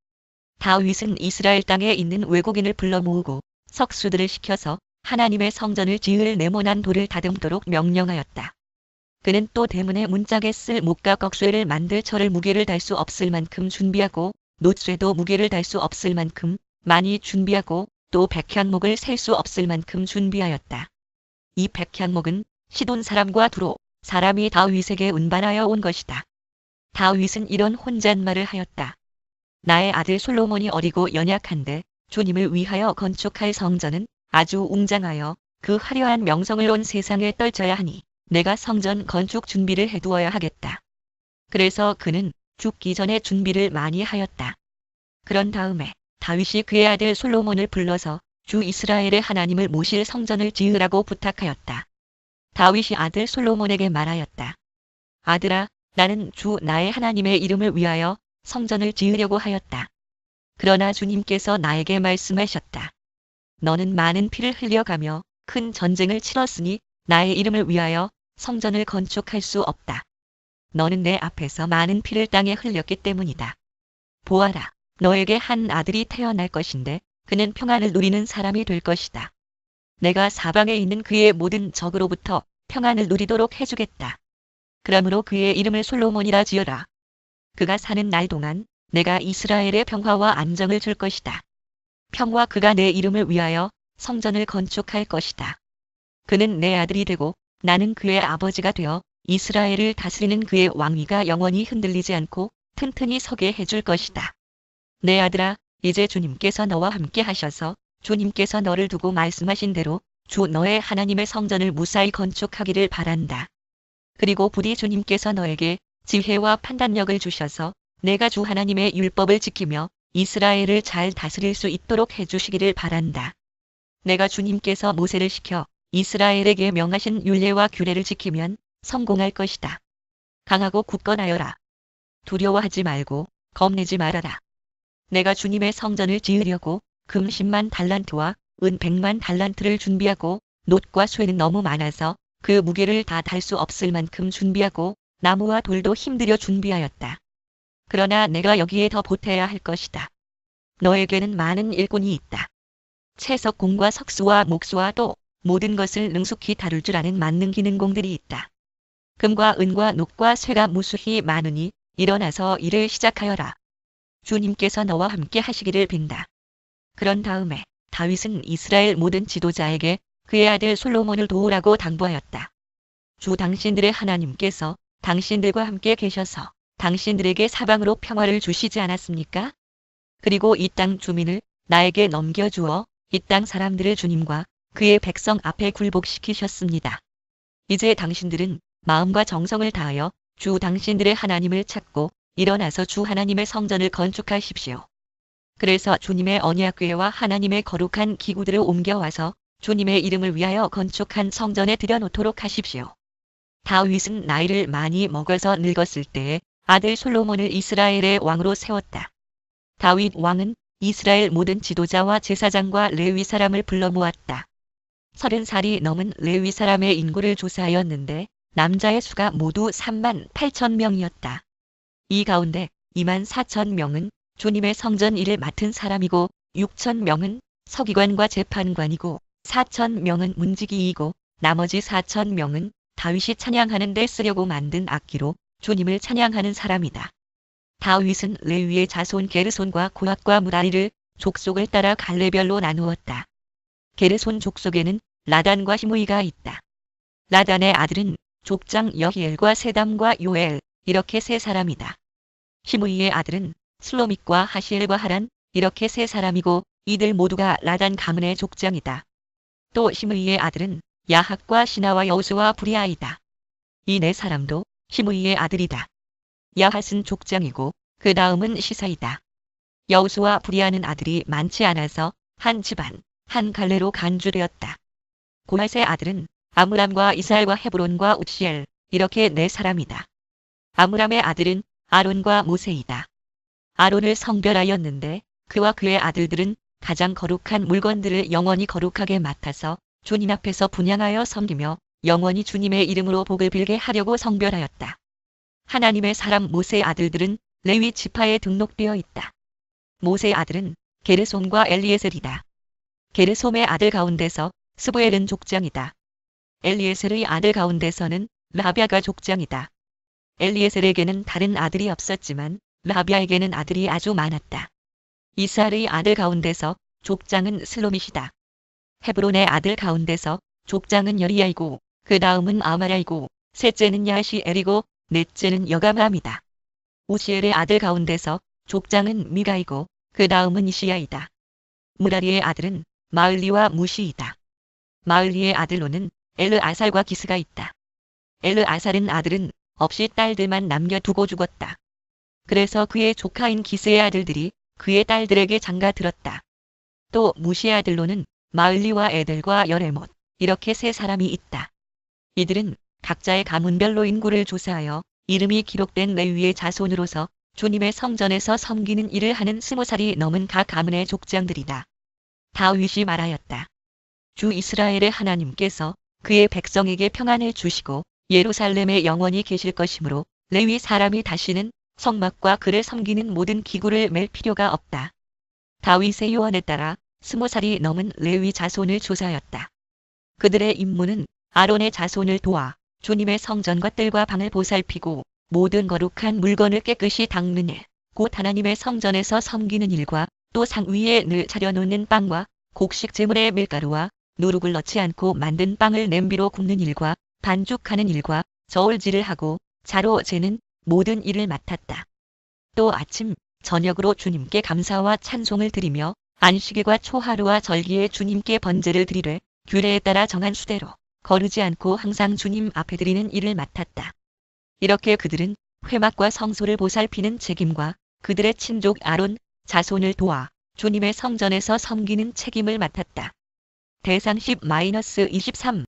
다윗은 이스라엘 땅에 있는 외국인을 불러 모으고 석수들을 시켜서 하나님의 성전을 지을 네모난 돌을 다듬도록 명령하였다. 그는 또 대문의 문짝에 쓸 목과 꺽쇠를 만들 철을 무게를 달 수 없을 만큼 준비하고 놋쇠도 무게를 달 수 없을 만큼 많이 준비하고 또 백향목을 셀 수 없을 만큼 준비하였다. 이 백향목은 시돈 사람과 두로 사람이 다윗에게 운반하여 온 것이다. 다윗은 이런 혼잣말을 하였다. 나의 아들 솔로몬이 어리고 연약한데 주님을 위하여 건축할 성전은 아주 웅장하여 그 화려한 명성을 온 세상에 떨쳐야 하니 내가 성전 건축 준비를 해두어야 하겠다. 그래서 그는 죽기 전에 준비를 많이 하였다. 그런 다음에 다윗이 그의 아들 솔로몬을 불러서 주 이스라엘의 하나님을 모실 성전을 지으라고 부탁하였다. 다윗이 아들 솔로몬에게 말하였다. 아들아, 나는 주 나의 하나님의 이름을 위하여 성전을 지으려고 하였다. 그러나 주님께서 나에게 말씀하셨다. 너는 많은 피를 흘려가며 큰 전쟁을 치렀으니 나의 이름을 위하여 성전을 건축할 수 없다. 너는 내 앞에서 많은 피를 땅에 흘렸기 때문이다. 보아라, 너에게 한 아들이 태어날 것인데 그는 평안을 누리는 사람이 될 것이다. 내가 사방에 있는 그의 모든 적으로부터 평안을 누리도록 해주겠다. 그러므로 그의 이름을 솔로몬이라 지어라. 그가 사는 날 동안 내가 이스라엘의 평화와 안정을 줄 것이다. 평화 그가 내 이름을 위하여 성전을 건축할 것이다. 그는 내 아들이 되고 나는 그의 아버지가 되어 이스라엘을 다스리는 그의 왕위가 영원히 흔들리지 않고 튼튼히 서게 해줄 것이다. 내 아들아, 이제 주님께서 너와 함께 하셔서 주님께서 너를 두고 말씀하신 대로 주 너의 하나님의 성전을 무사히 건축하기를 바란다. 그리고 부디 주님께서 너에게 지혜와 판단력을 주셔서 내가 주 하나님의 율법을 지키며 이스라엘을 잘 다스릴 수 있도록 해주시기를 바란다. 내가 주님께서 모세를 시켜 이스라엘에게 명하신 율례와 규례를 지키면 성공할 것이다. 강하고 굳건하여라. 두려워하지 말고 겁내지 말아라. 내가 주님의 성전을 지으려고 금 10만 달란트와 은 100만 달란트를 준비하고 놋과 쇠는 너무 많아서 그 무게를 다 달 수 없을 만큼 준비하고 나무와 돌도 힘들여 준비하였다. 그러나 내가 여기에 더 보태야 할 것이다. 너에게는 많은 일꾼이 있다. 채석공과 석수와 목수와 또 모든 것을 능숙히 다룰 줄 아는 만능 기능공들이 있다. 금과 은과 녹과 쇠가 무수히 많으니 일어나서 일을 시작하여라. 주님께서 너와 함께 하시기를 빈다. 그런 다음에 다윗은 이스라엘 모든 지도자에게 그의 아들 솔로몬을 도우라고 당부하였다. 주 당신들의 하나님께서 당신들과 함께 계셔서 당신들에게 사방으로 평화를 주시지 않았습니까? 그리고 이 땅 주민을 나에게 넘겨주어 이 땅 사람들을 주님과 그의 백성 앞에 굴복시키셨습니다. 이제 당신들은 마음과 정성을 다하여 주 당신들의 하나님을 찾고 일어나서 주 하나님의 성전을 건축하십시오. 그래서 주님의 언약궤와 하나님의 거룩한 기구들을 옮겨와서 주님의 이름을 위하여 건축한 성전에 들여놓도록 하십시오. 다윗은 나이를 많이 먹어서 늙었을 때에 아들 솔로몬을 이스라엘의 왕으로 세웠다. 다윗 왕은 이스라엘 모든 지도자와 제사장과 레위 사람을 불러 모았다. 30살이 넘은 레위 사람의 인구를 조사하였는데 남자의 수가 모두 38,000명이었다. 이 가운데 24,000명은 주님의 성전 일을 맡은 사람이고 6,000명은 서기관과 재판관이고 4,000명은 문지기이고 나머지 4,000명은 다윗이 찬양하는 데 쓰려고 만든 악기로 주님을 찬양하는 사람이다. 다윗은 레위의 자손 게르손과 고핫과 무라리를 족속을 따라 갈래별로 나누었다. 게르손 족속에는 라단과 시므이가 있다. 라단의 아들은 족장 여히엘과 세담과 요엘 이렇게 세 사람이다. 시므이의 아들은 슬로밋과 하시엘과 하란 이렇게 세 사람이고 이들 모두가 라단 가문의 족장이다. 또 시므이의 아들은 야학과 시나와 여우수와 브리아이다. 이 네 사람도 시므이의 아들이다. 야핫은 족장이고 그 다음은 시사이다. 여우수와 브리아는 아들이 많지 않아서 한 집안, 한 갈래로 간주되었다. 고핫의 아들은 아므람과 이스라엘과 헤브론과 우시엘 이렇게 네 사람이다. 아므람의 아들은 아론과 모세이다. 아론을 성별하였는데 그와 그의 아들들은 가장 거룩한 물건들을 영원히 거룩하게 맡아서 주님 앞에서 분향하여 섬기며 영원히 주님의 이름으로 복을 빌게 하려고 성별하였다. 하나님의 사람 모세의 아들들은 레위 지파에 등록되어 있다. 모세의 아들은 게르솜과 엘리에셀이다. 게르솜의 아들 가운데서 스부엘은 족장이다. 엘리에셀의 아들 가운데서는 라비아가 족장이다. 엘리에셀에게는 다른 아들이 없었지만 라비아에게는 아들이 아주 많았다. 이스라엘의 아들 가운데서 족장은 슬로밋이다. 헤브론의 아들 가운데서 족장은 여리야이고 그 다음은 아마랴이고 셋째는 야시엘이고 넷째는 여가므함이다. 우시엘의 아들 가운데서 족장은 미가이고 그 다음은 이시야이다. 무라리의 아들은 마을리와 무시이다. 마을리의 아들로는 엘르아살과 기스가 있다. 엘르아살은 아들은 없이 딸들만 남겨두고 죽었다. 그래서 그의 조카인 기스의 아들들이 그의 딸들에게 장가 들었다. 또 무시의 아들로는 마을리와 에델과 여레못 이렇게 세 사람이 있다. 이들은 각자의 가문별로 인구를 조사하여 이름이 기록된 레위의 자손으로서 주님의 성전에서 섬기는 일을 하는 20살이 넘은 각 가문의 족장들이다. 다윗이 말하였다. 주 이스라엘의 하나님께서 그의 백성에게 평안을 주시고 예루살렘에 영원히 계실 것이므로 레위 사람이 다시는 성막과 그를 섬기는 모든 기구를 맬 필요가 없다. 다윗의 요원에 따라 20살이 넘은 레위 자손을 조사하였다. 그들의 임무는 아론의 자손을 도와 주님의 성전과 뜰과 방을 보살피고 모든 거룩한 물건을 깨끗이 닦는 일, 곧 하나님의 성전에서 섬기는 일과 또 상 위에 늘 차려놓는 빵과 곡식 제물의 밀가루와 누룩을 넣지 않고 만든 빵을 냄비로 굽는 일과 반죽하는 일과 저울질을 하고 자로 재는 모든 일을 맡았다. 또 아침, 저녁으로 주님께 감사와 찬송을 드리며 안식일과 초하루와 절기에 주님께 번제를 드리되 규례에 따라 정한 수대로 거르지 않고 항상 주님 앞에 드리는 일을 맡았다. 이렇게 그들은 회막과 성소를 보살피는 책임과 그들의 친족 아론 자손을 도와 주님의 성전에서 섬기는 책임을 맡았다. 대상 10-23